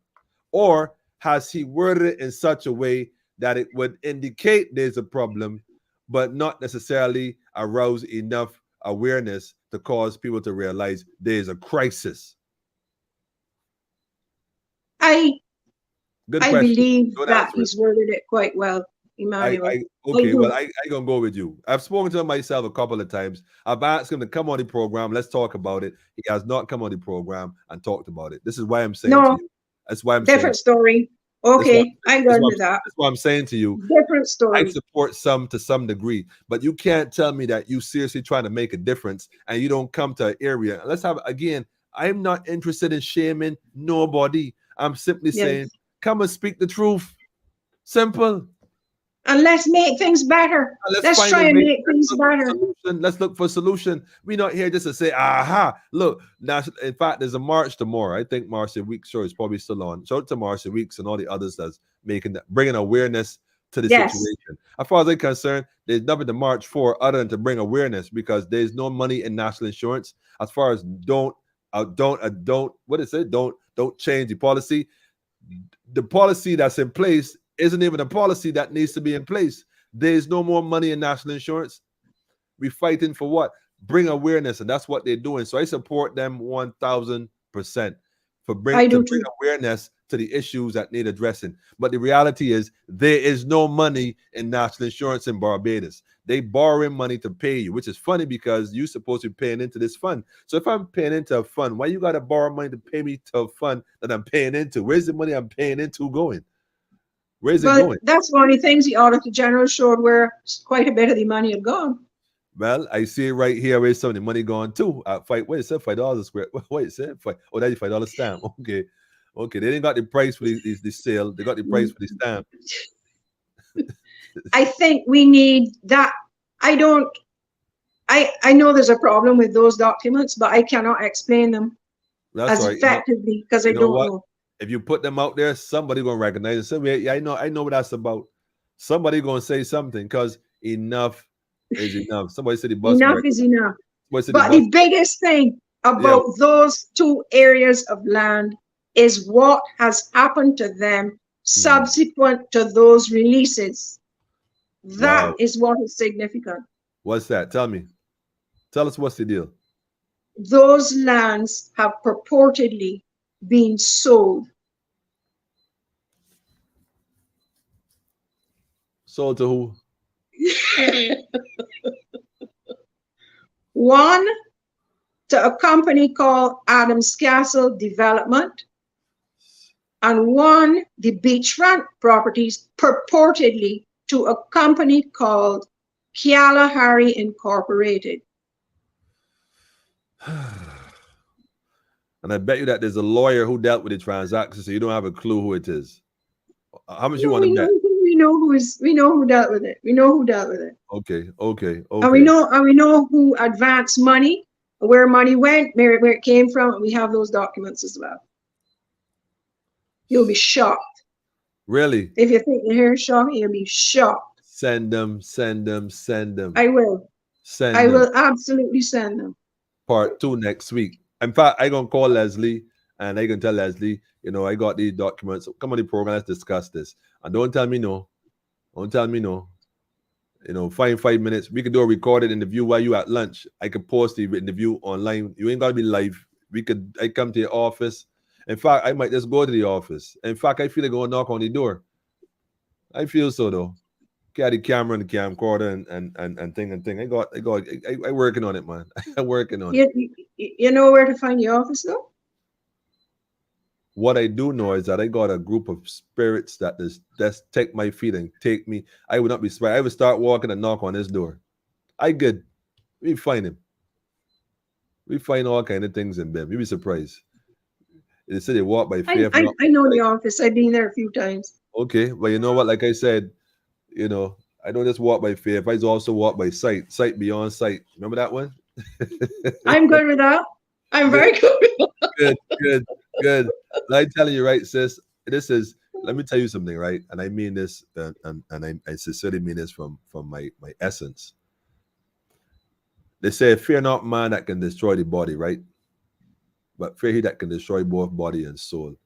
Or has he worded it in such a way that it would indicate there's a problem, but not necessarily arouse enough awareness to cause people to realize there's a crisis? I believe that he's worded it quite well, Emmanuel. Okay, well, I gonna go with you. I've spoken to him myself a couple of times. I've asked him to come on the program. Let's talk about it. He has not come on the program and talked about it. This is why I'm saying to you. That's why I'm different story. Okay, I go into that. That's what I'm saying to you. Different story. I support some to some degree, but you can't tell me that you seriously trying to make a difference and you don't come to an area. Let's have, again, I'm not interested in shaming nobody. I'm simply saying, come and speak the truth. Simple. And let's make things better. Let's try and make things better. Let's look for a solution. We're not here just to say, aha, look. Now, in fact, there's a march tomorrow. I think Marcia Weeks, sure, is probably still on. Shout out to Marcia Weeks and all the others that's bringing awareness to the situation. As far as I'm concerned, there's nothing to march for other than to bring awareness, because there's no money in national insurance. As far as don't change the policy. The policy that's in place isn't even a policy that needs to be in place. There's no more money in national insurance. We're fighting for what? Bring awareness, and that's what they're doing. So I support them 1,000% for bring awareness to the issues that need addressing. But the reality is there is no money in national insurance in Barbados. They borrowing money to pay you, which is funny because you're supposed to be paying into this fund. So if I'm paying into a fund, why you got to borrow money to pay me to a fund that I'm paying into? Where's the money I'm paying into going? Where's it going? That's one of the things the Auditor General showed where quite a bit of the money had gone. Well, I see it right here where some of the money gone too. Wait, it said $5 a square. Wait, it said oh, that's $5 stamp. Okay. They didn't got the price for the sale. They got the price for the stamp. I think we need that. I know there's a problem with those documents, but I cannot explain them as effectively because I don't know. If you put them out there, somebody gonna recognize it. So yeah, I know what that's about. Somebody gonna say something because enough is enough. Somebody said the bus. Enough is enough. But the biggest thing about those two areas of land is what has happened to them subsequent to those releases. That is what is significant. What's that? Tell me. Tell us what's the deal. Those lands have purportedly been sold. Sold to who? One, to a company called Adams Castle Development, and one, the beachfront properties, purportedly to a company called Kalahari Incorporated. And I bet you that there's a lawyer who dealt with the transaction, so you don't have a clue who it is. How much you want to bet? We know who dealt with it. We know who dealt with it. Okay. And we know who advanced money, where money went, where it came from, and we have those documents as well. You'll be shocked. Really? If you think your hair is shocking, you'll be shocked. Send them. I will. I will absolutely send them. Part 2 next week. In fact, I'm going to call Leslie and I can tell Leslie, I got these documents. Come on the program, let's discuss this. And don't tell me no. Find 5 minutes. We could do a recorded interview while you at lunch. I could post the interview online. You ain't got to be live. I come to your office. In fact, I might just go to the office. In fact, I feel like going to knock on the door. I feel so though. Got the camera and the camcorder and thing. I working on it, man. I'm working on it. You know where to find the office though? What I do know is that I got a group of spirits that just take my feet and take me. I would not be surprised. I would start walking and knock on his door. We find him. We find all kind of things in them. You'd be surprised. They say they walk by faith. I know the office. I've been there a few times. Okay, but you know what? Like I said, I don't just walk by faith. I also walk by sight. Sight beyond sight. Remember that one? I'm good with that. I'm very good. Good. I'm telling you, right, sis, this is, let me tell you something, right? And I mean this, and I sincerely mean this from my essence. They say, fear not man that can destroy the body, right? But fear he that can destroy both body and soul.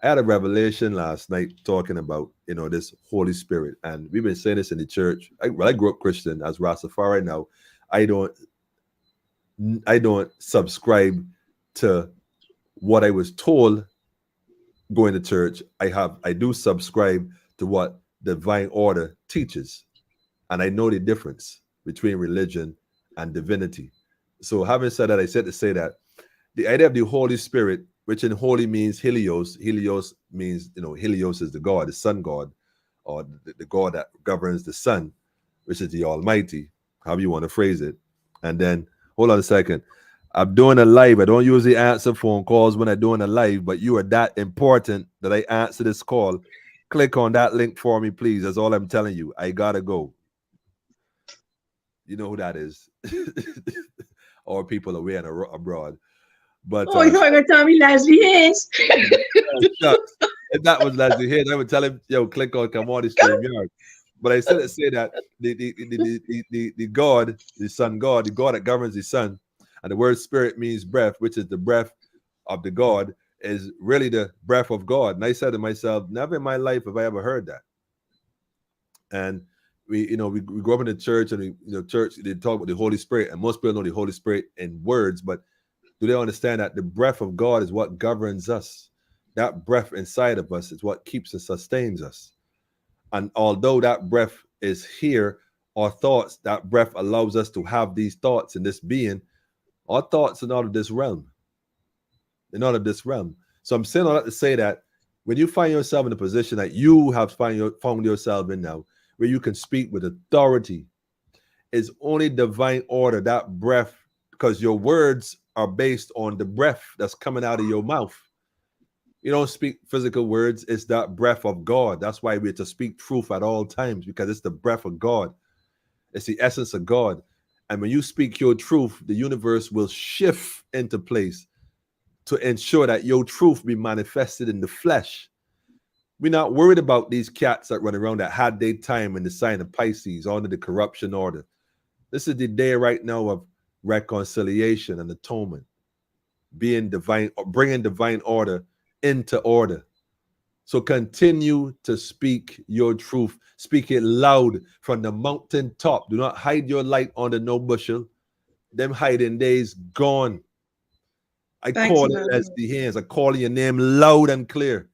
I had a revelation last night talking about, this Holy Spirit. And we've been saying this in the church. I grew up Christian as Rastafari now. I don't subscribe to what I was told going to church. I do subscribe to what divine order teaches. And I know the difference between religion and divinity. So having said that, I said to say that the idea of the Holy Spirit, which in holy means Helios. Helios means, Helios is the God, the sun God, or the God that governs the sun, which is the Almighty, however you want to phrase it. And then, hold on a second. I'm doing a live. I don't usually answer phone calls when I'm doing a live, but you are that important that I answer this call. Click on that link for me, please. That's all I'm telling you. I gotta go. You know who that is. Or people away and abroad. But I thought you were going to tell me Leslie Hayes. If that was Leslie Hayes, I would tell him, yo, click on Commodity StreamYard. But I said to say that the God, the Son God, the God that governs the Son, and the word spirit means breath, which is the breath of the God, is really the breath of God. And I said to myself, never in my life have I ever heard that. And we grew up in the church, and church, they talk about the Holy Spirit, and most people know the Holy Spirit in words, but do they understand that the breath of God is what governs us? That breath inside of us is what keeps and sustains us. And although that breath is here, our thoughts, that breath allows us to have these thoughts in this being. Our thoughts are not of this realm. They're not of this realm. So I'm saying all that to say that when you find yourself in a position that you have found yourself in now, where you can speak with authority, it's only divine order, that breath, because your words are based on the breath that's coming out of your mouth. You don't speak physical words. It's that breath of God. That's why we're to speak truth at all times, because it's the breath of God. It's the essence of God. And when you speak your truth, the universe will shift into place to ensure that your truth be manifested in the flesh. We're not worried about these cats that run around that had their time in the sign of Pisces under the corruption order. This is the day right now of reconciliation and atonement, being divine, bringing divine order into order. So continue to speak your truth. Speak it loud from the mountain top. Do not hide your light under no bushel. Them hiding days gone. I call it as the hands. I call your name loud and clear.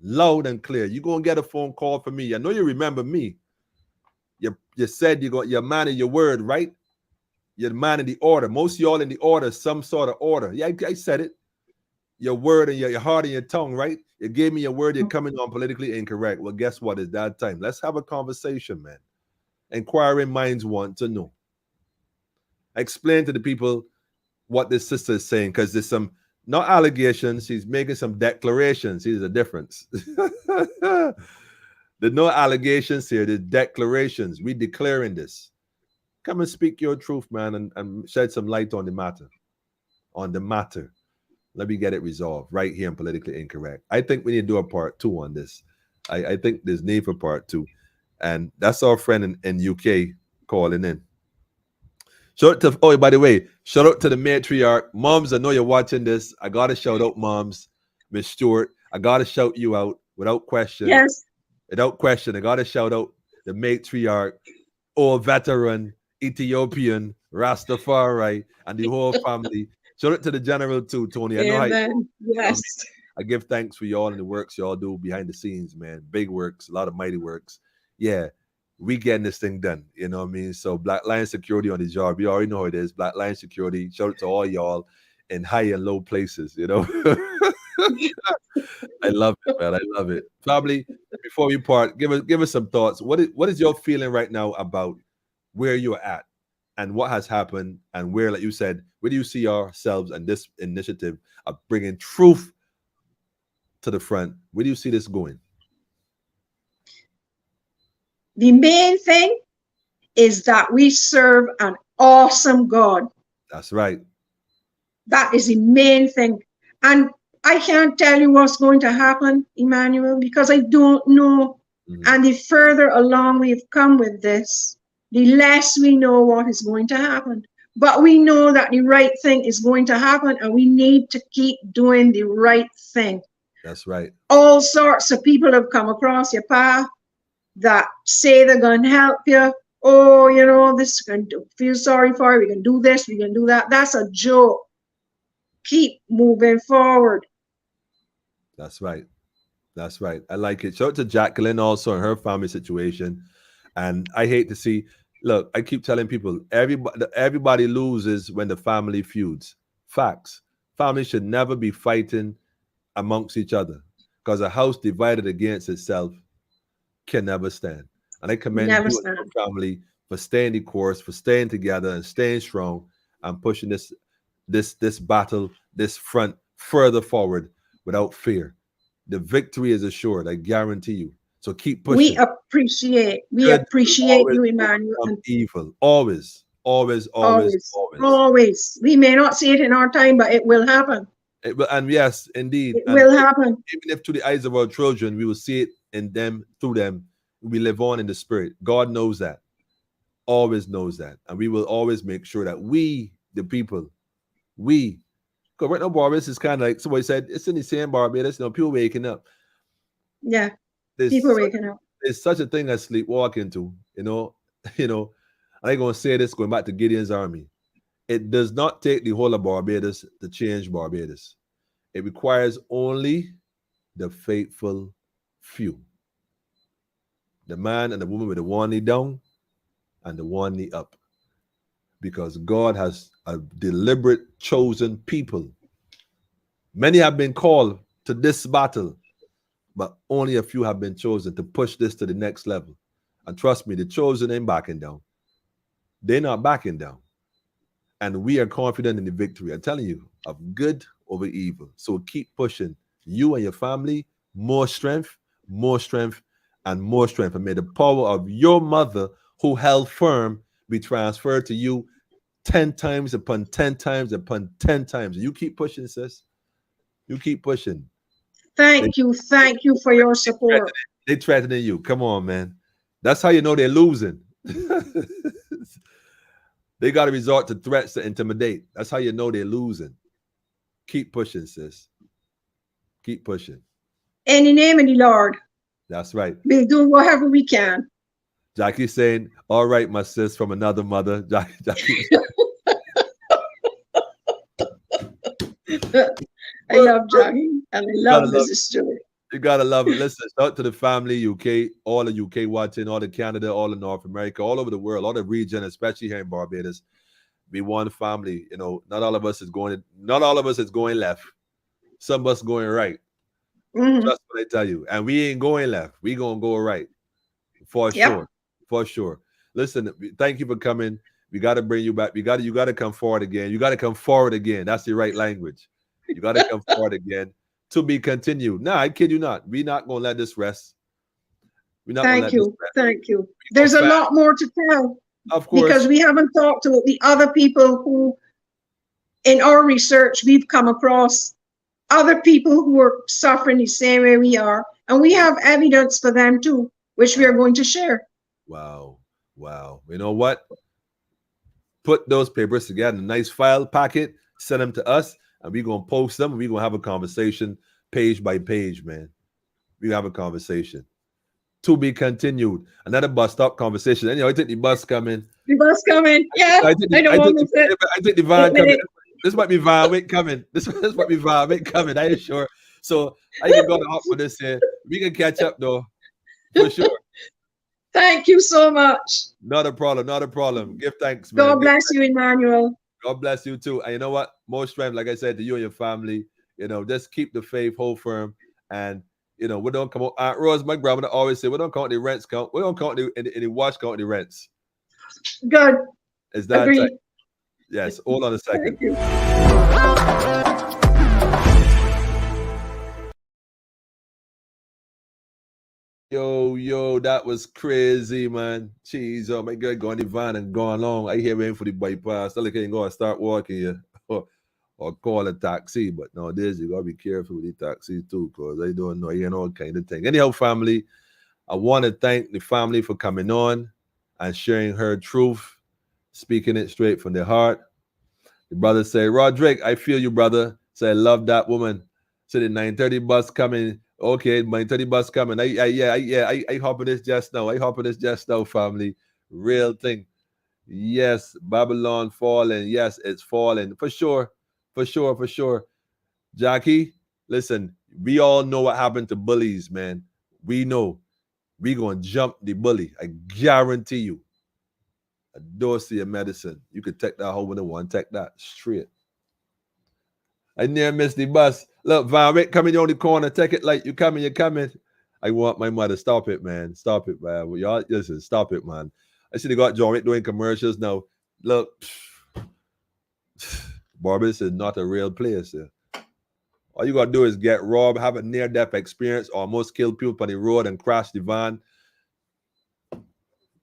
Loud and clear. You're going to get a phone call from me. I know you remember me. You said you're man of your word, right? You're the man in the order. Most of y'all in the order, some sort of order. Yeah, I said it. Your word and your heart and your tongue, right? You gave me your word. You're coming on politically incorrect. Well, guess what? It's that time. Let's have a conversation, man. Inquiring minds want to know. Explain to the people what this sister is saying, because there's some, not allegations. She's making some declarations. Here's the difference. There's no allegations here. There's declarations. We declaring this. Come and speak your truth, man, and shed some light on the matter. On the matter. Let me get it resolved right here in Politically Incorrect. I think we need to do a part 2 on this. I think there's need for part 2. And that's our friend in UK calling in. Shout out to, oh, by the way, shout out to the matriarch. Moms, I know you're watching this. I got to shout out moms. Miss Stewart, I got to shout you out without question. Yes. Without question, I got to shout out the matriarch, old veteran, Ethiopian, Rastafari, and the whole family. Shout out to the general too, Tony. I know yes. I give thanks for y'all and the works y'all do behind the scenes, man. Big works, a lot of mighty works. Yeah, we getting this thing done. You know what I mean? So Black Lion Security on the job. You already know who it is. Black Lion Security. Shout out to all y'all in high and low places, you know. I love it, man. I love it. Probably before we part, give us some thoughts. What is your feeling right now about where you're at and what has happened, and where, like you said, where do you see ourselves and this initiative of bringing truth to the front? Where do you see this going? The main thing is that we serve an awesome God. That's right. That is the main thing. And I can't tell you what's going to happen, Emmanuel, because I don't know. And the further along we've come with this, the less we know what is going to happen. But we know that the right thing is going to happen, and we need to keep doing the right thing. That's right. All sorts of people have come across your path that say they're going to help you. Oh, you know, this is going to feel sorry for you. We can do this, we can do that. That's a joke. Keep moving forward. That's right. That's right. I like it. Shout out to Jacqueline also and her family situation. And I hate to see, look, I keep telling people, everybody loses when the family feuds. Facts. Family should never be fighting amongst each other, because a house divided against itself can never stand. And I commend you and your family for staying the course, for staying together and staying strong and pushing this battle, this front further forward without fear. The victory is assured, I guarantee you. So keep pushing. We appreciate you, Emmanuel. Evil. Always. We may not see it in our time, but it will happen. And yes, indeed. It will happen. Even if to the eyes of our children, we will see it in them, through them. We live on in the spirit. God knows that. Always knows that. And we will always make sure that we, the people, because right now, Barbados is kind of like somebody said, it's in the same Barbados, you know, people waking up. Yeah. People waking up. There's such a thing as sleepwalking too, you know. I ain't gonna say this, going back to Gideon's army. It does not take the whole of Barbados to change Barbados. It requires only the faithful few. The man and the woman with the one knee down and the one knee up. Because God has a deliberate chosen people. Many have been called to this battle, but only a few have been chosen to push this to the next level. And trust me, the chosen ain't backing down. They're not backing down. And we are confident in the victory. I'm telling you, of good over evil. So keep pushing. You and your family, more strength, and more strength. And may the power of your mother, who held firm, be transferred to you 10 times upon 10 times upon 10 times. You keep pushing, sis. You keep pushing. Thank you for your support. They're threatening you. Come on, man. That's how you know they're losing. They got to resort to threats to intimidate. That's how you know they're losing. Keep pushing, sis. Keep pushing. In the name of the Lord. That's right. We'll do whatever we can. Jackie's saying, all right, my sis from another mother. Jackie. I love Jackie, and I love Mrs. Stewart. You gotta love it. Listen, shout out to the family, UK, all the UK watching, all the Canada, all the North America, all over the world, all the region, especially here in Barbados. Be one family. You know, not all of us is going left. Some of us going right. Mm-hmm. That's what I tell you. And we ain't going left. We gonna go right. For sure. For sure. Listen, thank you for coming. We gotta bring you back. You gotta come forward again. You gotta come forward again. That's the right language. You gotta come forward again. To be continued. No, I kid you not. We're not gonna let this rest. We're not. Thank you. There's a lot more to tell. Of course, because we haven't talked to the other people who, in our research, we've come across other people who are suffering the same way we are, and we have evidence for them too, which we are going to share. Wow. You know what? Put those papers together in a nice file packet. Send them to us. And we're going to post them. And we're going to have a conversation page by page, man. We have a conversation. To be continued. Another bus stop conversation. And, I think the bus coming. The bus coming. Yeah. I think the van coming. This might be van. Wait, coming. This might be van. Wait, coming. I ain't sure. So I can go to hop for this here. We can catch up, though. For sure. Thank you so much. Not a problem. Give thanks, man. God bless you, Emmanuel. God bless you too. And you know what? More strength, like I said, to you and your family. Just keep the faith, hold firm. And, we don't come out. Aunt Rose, my grandmother always say, we don't count the rents, we don't count the wash, count the rents. Good. Is that right? Yes. Hold on a second. Thank you. Yo, that was crazy, man. Jeez, oh my God, going the van and going along. I hear waiting for the bypass. I can't go and start walking here. or call a taxi. But nowadays, you got to be careful with the taxis too, because they don't know, you know, all kind of thing. Anyhow, family, I want to thank the family for coming on and sharing her truth, speaking it straight from their heart. The brother say, Roderick, I feel you, brother. Say, I love that woman. So the 9:30 bus coming. Okay, 9:30 bus coming. I hop on this just now. I hop on this just now, family. Real thing. Yes, Babylon falling. Yes, it's falling. For sure. For sure, for sure. Jackie, listen, we all know what happened to bullies, man. We know. We gonna jump the bully. I guarantee you. A dose of your medicine. You could take that home with the one. Take that straight. I near missed the bus. Look, Van Rick coming on the corner. Take it like you coming, you're coming. I want my mother. Stop it, man. Stop it, man. Well, y'all, listen, stop it, man. I should have got John Rick doing commercials now. Look, Barbados is not a real place. Yeah. All you got to do is get robbed, have a near-death experience, almost kill people on the road and crash the van.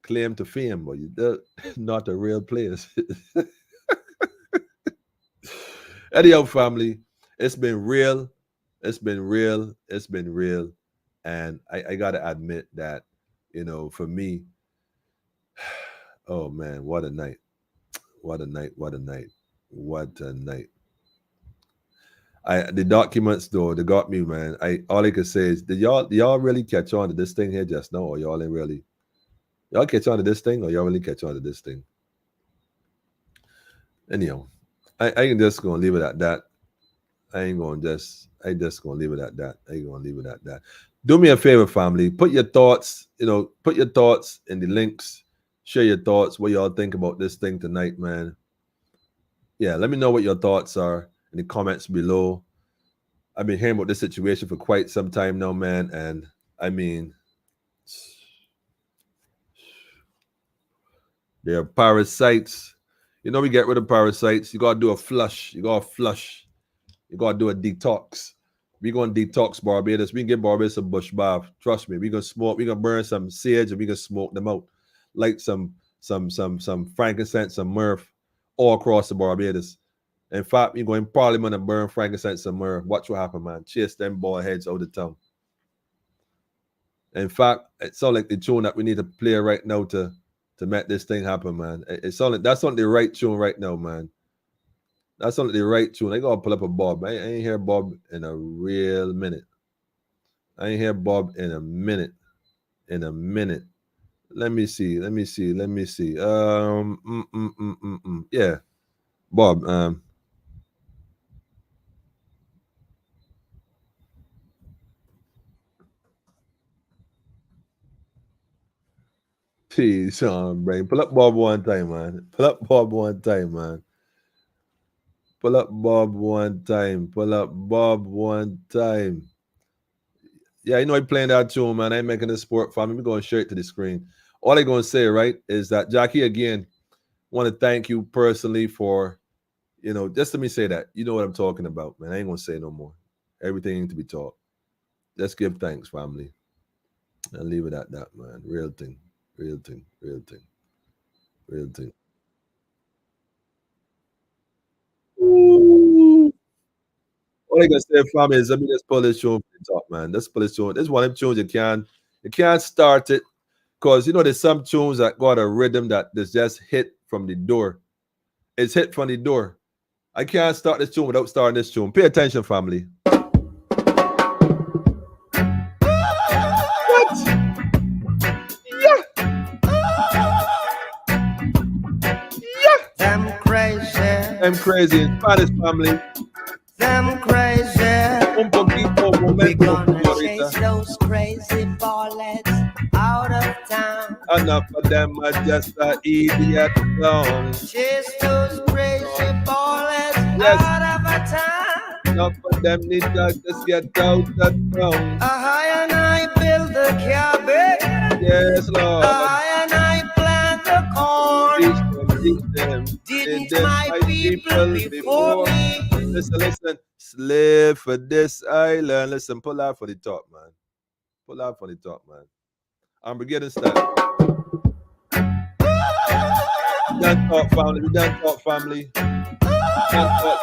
Claim to fame, but you're not a real place. Anyhow, family, it's been real. It's been real. It's been real. And I got to admit that, you know, for me, oh, man, what a night. What a night. What a night. What a night. The documents, though, they got me, man. All I can say is, did y'all really catch on to this thing here just now, or y'all ain't really? Y'all catch on to this thing, or y'all really catch on to this thing? Anyhow, I ain't just gonna leave it at that. I just gonna leave it at that. I ain't gonna leave it at that. Do me a favor, family. Put your thoughts, put your thoughts in the links. Share your thoughts, what y'all think about this thing tonight, man. Yeah, let me know what your thoughts are in the comments below. I've been hearing about this situation for quite some time now, man. And I mean, there are parasites. We get rid of parasites. You got to do a flush. You got to flush. You got to do a detox. We're going to detox Barbados. We can give Barbados a bush bath. Trust me. We're going to smoke. We're going to burn some sage and we're going to smoke them out. Like some frankincense, some myrrh all across the Barbados. In fact, you go in Parliament and burn frankincense and myrrh. Watch what happen, man. Chase them bald heads out of the town. In fact, it sounds like the tune that we need to play right now to make this thing happen, man. It sounds like that's on the right tune right now, man. That's on the right tune. I gotta pull up a Bob. I ain't hear Bob in a real minute. I ain't hear Bob in a minute. Let me see. Yeah, Bob. Peace on, brain. Pull up Bob one time, man. Pull up Bob one time. Yeah, I'm playing that tune, man. I ain't making this sport for me. We're going straight to the screen. All I'm going to say, right, is that, Jackie, again, want to thank you personally for, just let me say that. You know what I'm talking about, man. I ain't going to say no more. Everything needs to be taught. Let's give thanks, family. I'll leave it at that, man. Real thing. Ooh. All I can say, family, is let me just pull this tune from the top, man. Let's pull this tune. This is one of them tunes you can't start it, because there's some tunes that got a rhythm that is just hit from the door. It's hit from the door. I can't start this tune without starting this tune. Pay attention, family. I'm crazy in Spanish, family. Them crazy. Un poquito We momento, gonna señorita. chase those crazy ballets out of town. Enough of them are just an idiot clown. Chase those crazy ballets Yes. out of a town. Enough of them need to just get out of town. A high and I build the cabin. Yes, Lord. A high and I plant the corn. Teach them. Didn't my people before me? Listen. Slave for this island. Listen, pull out for the top, man. I'm beginning start. We done talk, family.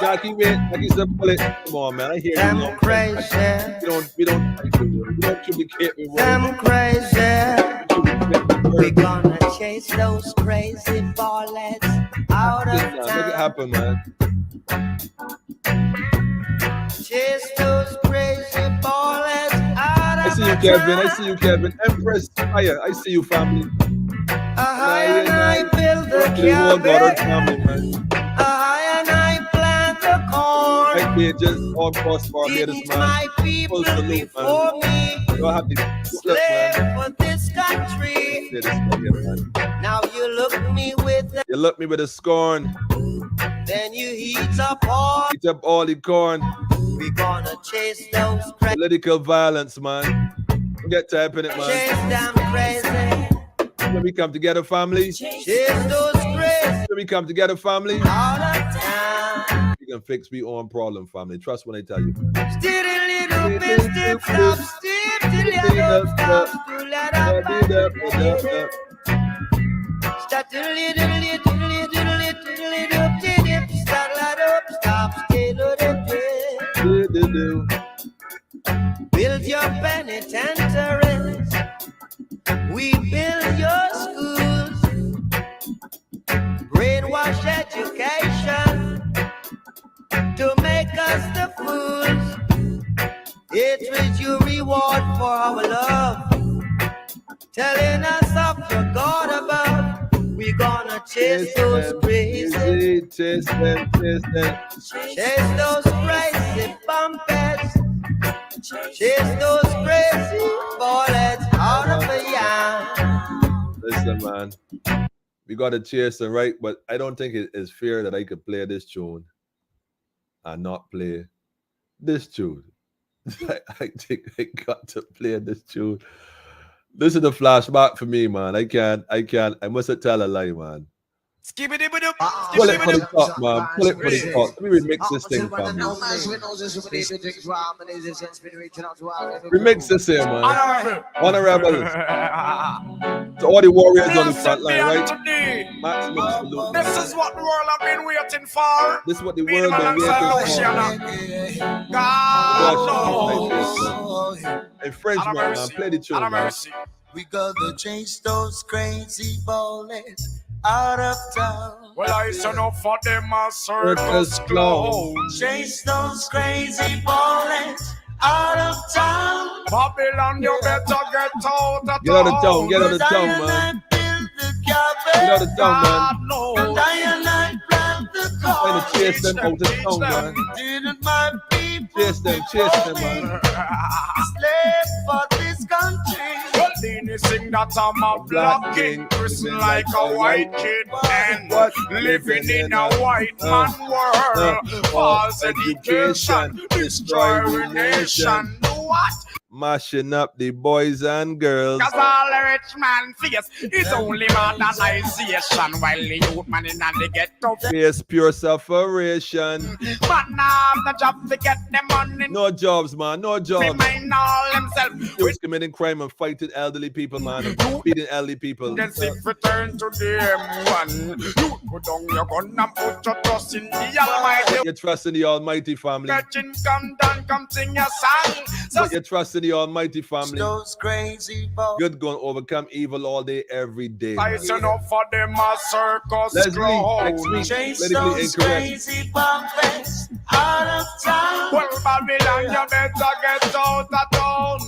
Y'all keep it. I keep the bullet. Come on, man. I hear Them you. crazy. We don't duplicate me. Them crazy. We gonna chase those crazy ballets out of town. Make it happen, man. Chase those crazy ballets out of town. I see you, Kevin. I see you, Kevin. Empress Fire. I see you, family. I build the cabin. I plant the corn. Right there, just all across Barbados, man. My people before me. You have to slave for this country. Now you look me with a scorn. Then you heat up all the corn. We gonna chase those political violence, man. Get typing it, man. Chase them crazy. When we come together, family. Chase those crazy. When we come together, family. All of time. We can fix our own problem, family. Trust when I tell you. Still a little bit stiff, stop, stiff, till you don't stop, to let up, start a little, start let up, stop, still, build your penitentiaries, we build your schools, brainwash education to make us the fools. Hatred you reward for our love, telling us of your God above. We gonna chase those crazy, chase them. Chase those crazy bumpers, chase those crazy bullets out of the yard. Listen, man, we gotta chase them, right? But I don't think it is fair that I could play this tune and not play this tune. I think I got to play this tune. This is the flashback for me, man. I mustn't tell a lie, man. Pull it for the top, man. Pull it for the top. Let me remix this thing, family. Remix this here, man. Honorable. To all the warriors on the front line, right? Maximum salute. This is what the world have been waiting for. This is what the world have been waiting for. God knows. Infringement, man. Play the tune, man. We gotta chase those crazy bullets out of town. Well, I turn up for them a circus clown. Chase those crazy bullets out of town. Babylon, you better get out of town. Get out of town, get out of town, man. Get out of town, man. Diana plant the corn. Trying to chase them out of town, man. Didn't my people chase them, man. Slave for this country. Well, Dini sing that I'm a black king, prison like a white kid, and living in a white man world. False education, destroy nation. What? Mashing up the boys and girls. Cause all the rich man face is only modernization, while the youth man in the ghetto face pure sufferation. But now the job to get them money. No jobs, man, no jobs. Remain all themselves. Youth committing crime and fighting elderly people, man. Beating elderly people. Then sick return to them one. You put down your gun and put your trust in the Almighty. You trust in the Almighty, family. Virgin, come down, come sing your song. So you trust in the Almighty, family. Those crazy boys. Good going to overcome evil all day, every day. I turn up for them a circus Leslie, chase those crazy bumpers out of town. Well, Babylon, you better get out of town.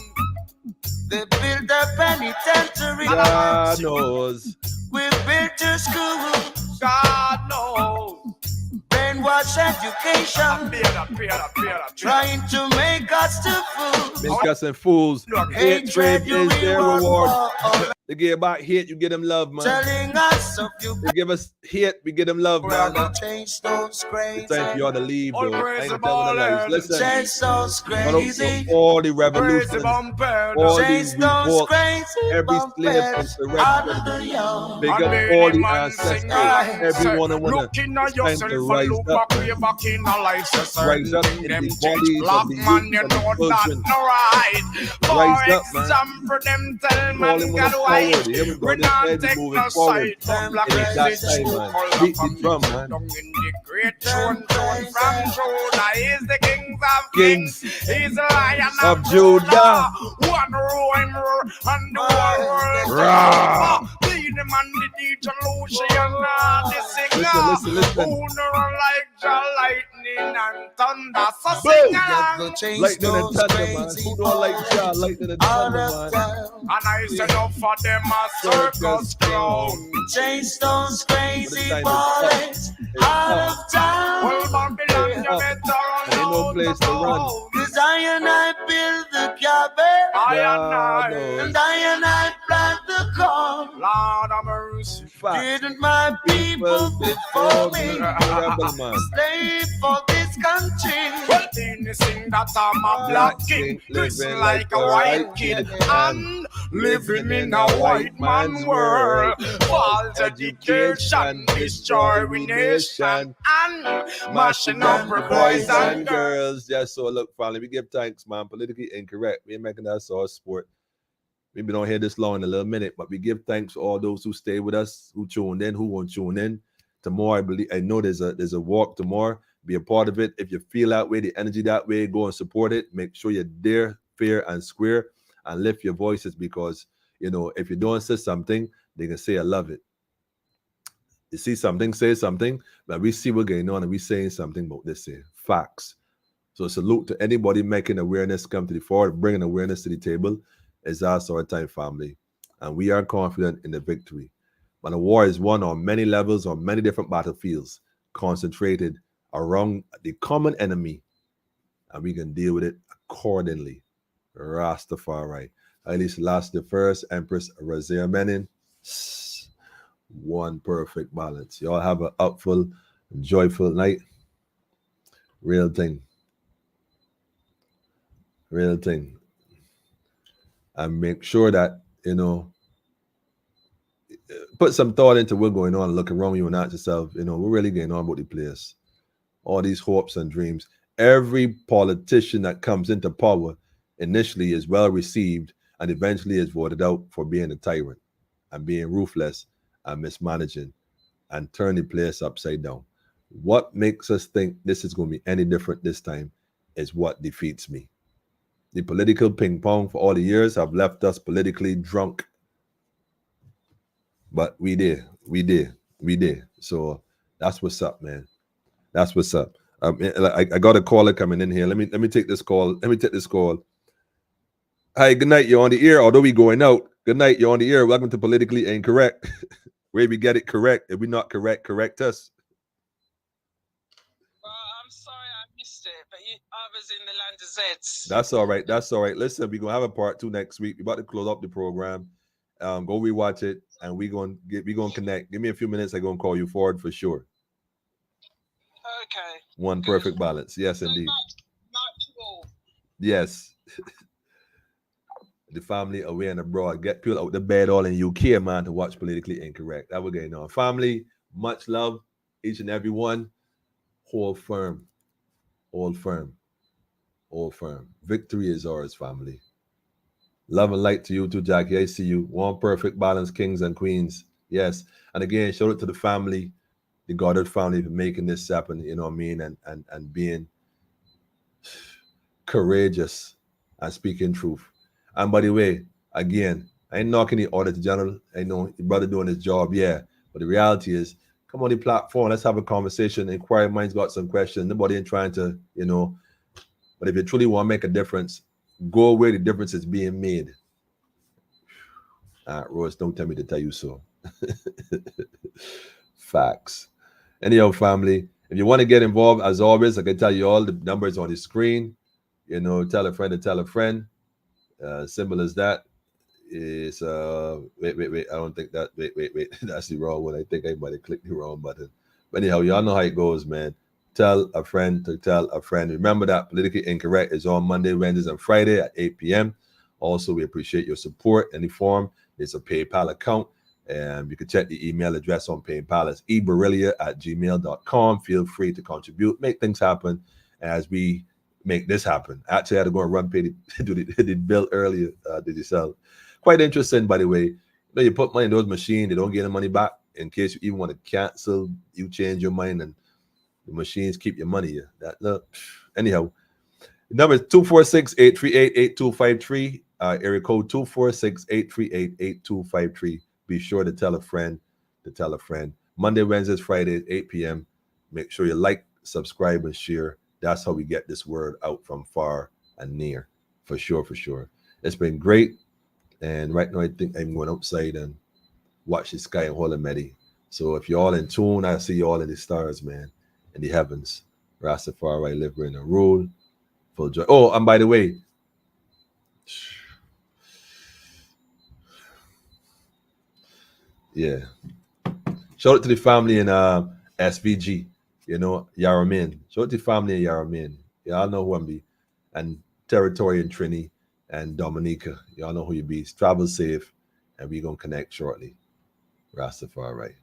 They build a penitentiary. God knows. We built a school. God knows. Brainwash education. Trying to make us to fools. Make us and fools. Hatred is their reward. They give back hate, you get them love, man. Telling us of you. They give us hate, we get them love, man. Change those crazy. It's time for y'all to leave, though. I ain't telling the lies. Listen. Change those crazy. All the revolutions, all these revolts, every slave insurrection. Big up all the ancestors, everyone and one. It's time to rise up. Rise up in the bodies of the youth and the children. Rise up, man. For them tell man, God, forward. Here we go. We This not baby take moving no forward. side. Black It's that is time, true man. color Beat the from drum, man. down in the great throne from Judah. He's the kings of kings. He's the lion of of Judah. One roaring roar and the world. Rah. Lead him and the DJ Lucian, the Listen, singer. listen. Who know like the lightning and thunder. So Boom. sing along. Lightning and thunder, man. Who don't like Jah? Lightning and thunder, man. And I said up for them a circus clown. Chase those crazy boys out of town. Well, Babylon, you better run Ain't no out place the to run. town. Cause I and I build the cabin, I and I and I plant the corn. Lord of mercy. Fact. Didn't my people before me Rebel, man. slave for this country? Well, then sing that I'm a black king, listen like a white kid, and living in a white man world. False education, destroying nation, and mashing up our boys and girls. Yes, so look, finally, we give thanks, man. Politically incorrect. We ain't making that sort of sport. We've been on here this long in a little minute, but we give thanks to all those who stay with us, who tuned in, who won't tune in. Tomorrow, I know there's a walk tomorrow. Be a part of it. If you feel that way, the energy that way, go and support it. Make sure you're there, fair and square, and lift your voices, because you know if you don't say something, they can say I love it. You see something, say something, but we see what's going on and we saying something about this here. Facts. So salute to anybody making awareness come to the forward, bringing awareness to the table. It's our sort of time, family. And we are confident in the victory. But the war is won on many levels, on many different battlefields, concentrated around the common enemy, and we can deal with it accordingly. Rastafari. Haile Selassie the First, Empress Razia Menin. One perfect balance. Y'all have an upful, joyful night. Real thing. Real thing. And make sure that, you know, put some thought into what's going on and look around you and ask yourself, you know, we're really getting on about the place. All these hopes and dreams. Every politician that comes into power initially is well received and eventually is voted out for being a tyrant and being ruthless and mismanaging and turn the place upside down. What makes us think this is going to be any different this time is what defeats me. The political ping pong for all the years have left us politically drunk. But we did. So that's what's up, man. That's what's up. I got a caller coming in here. Let me take this call. Hi, good night. You're on the air. Although we going out. Good night. You're on the air. Welcome to Politically Incorrect. Where we get it correct. If we not correct, correct us. Well, I'm sorry I missed it, but I was in the land of Zeds. That's all right. That's all right. Listen, we're gonna have a part 2 next week. We're about to close up the program. Go rewatch it, and we're gonna connect. Give me a few minutes. I'm gonna call you forward for sure. Okay. One perfect balance. Yes, indeed. Night to all. Yes. The family away and abroad. Get people out the bed all in UK, man, to watch Politically Incorrect. That we're getting on. Family, much love, each and every one. Hold firm. Hold firm. Hold firm. Victory is ours, family. Love and light to you too, Jackie. I see you. One perfect balance, kings and queens. Yes. And again, shout out to the family, the Goddard family, for making this happen, you know what I mean, and being courageous and speaking truth. And by the way, again, I ain't knocking the Auditor General. I know your brother doing his job, yeah. But the reality is, come on the platform, let's have a conversation. Inquiry Minds got some questions. Nobody ain't trying to, you know. But if you truly want to make a difference, go where the difference is being made. Rose, don't tell me to tell you so. Facts. Anyhow, family, if you want to get involved, as always, I can tell you all the numbers on the screen. You know, tell a friend to tell a friend. Simple as that. Is wait. I don't think that. Wait. That's the wrong one. I think I might have clicked the wrong button. But anyhow, y'all know how it goes, man. Tell a friend to tell a friend. Remember that Politically Incorrect is on Monday, Wednesdays, and Friday at 8 p.m. Also, we appreciate your support. Any form, there's a PayPal account, and you can check the email address on PayPal. It's eBarelia@gmail.com. Feel free to contribute, make things happen as we make this happen. Actually, I had to go and run pay the bill earlier. Did you sell? Quite interesting, by the way. know, you put money in those machines, they don't get the money back. In case you even want to cancel, you change your mind, and the machines keep your money. Yeah. Anyhow, the number is 246-838-8253. Area code 246-838-8253. Be sure to tell a friend to tell a friend. Monday, Wednesdays, Fridays, 8 p.m. Make sure you like, subscribe, and share. That's how we get this word out from far and near. For sure, for sure. It's been great. And right now, I think I'm going outside and watch the sky and Holomedi. So if you're all in tune, I see you all in the stars, man, in the heavens. Rastafari live in a rule. Full joy. Oh, and by the way, yeah, shout out to the family in SVG, you know, Yaramin. Shout out to the family in Yaramin. Y'all know who I'm be. And Territory in Trini and Dominica. Y'all know who you be. Travel safe, and we're going to connect shortly. Rastafari.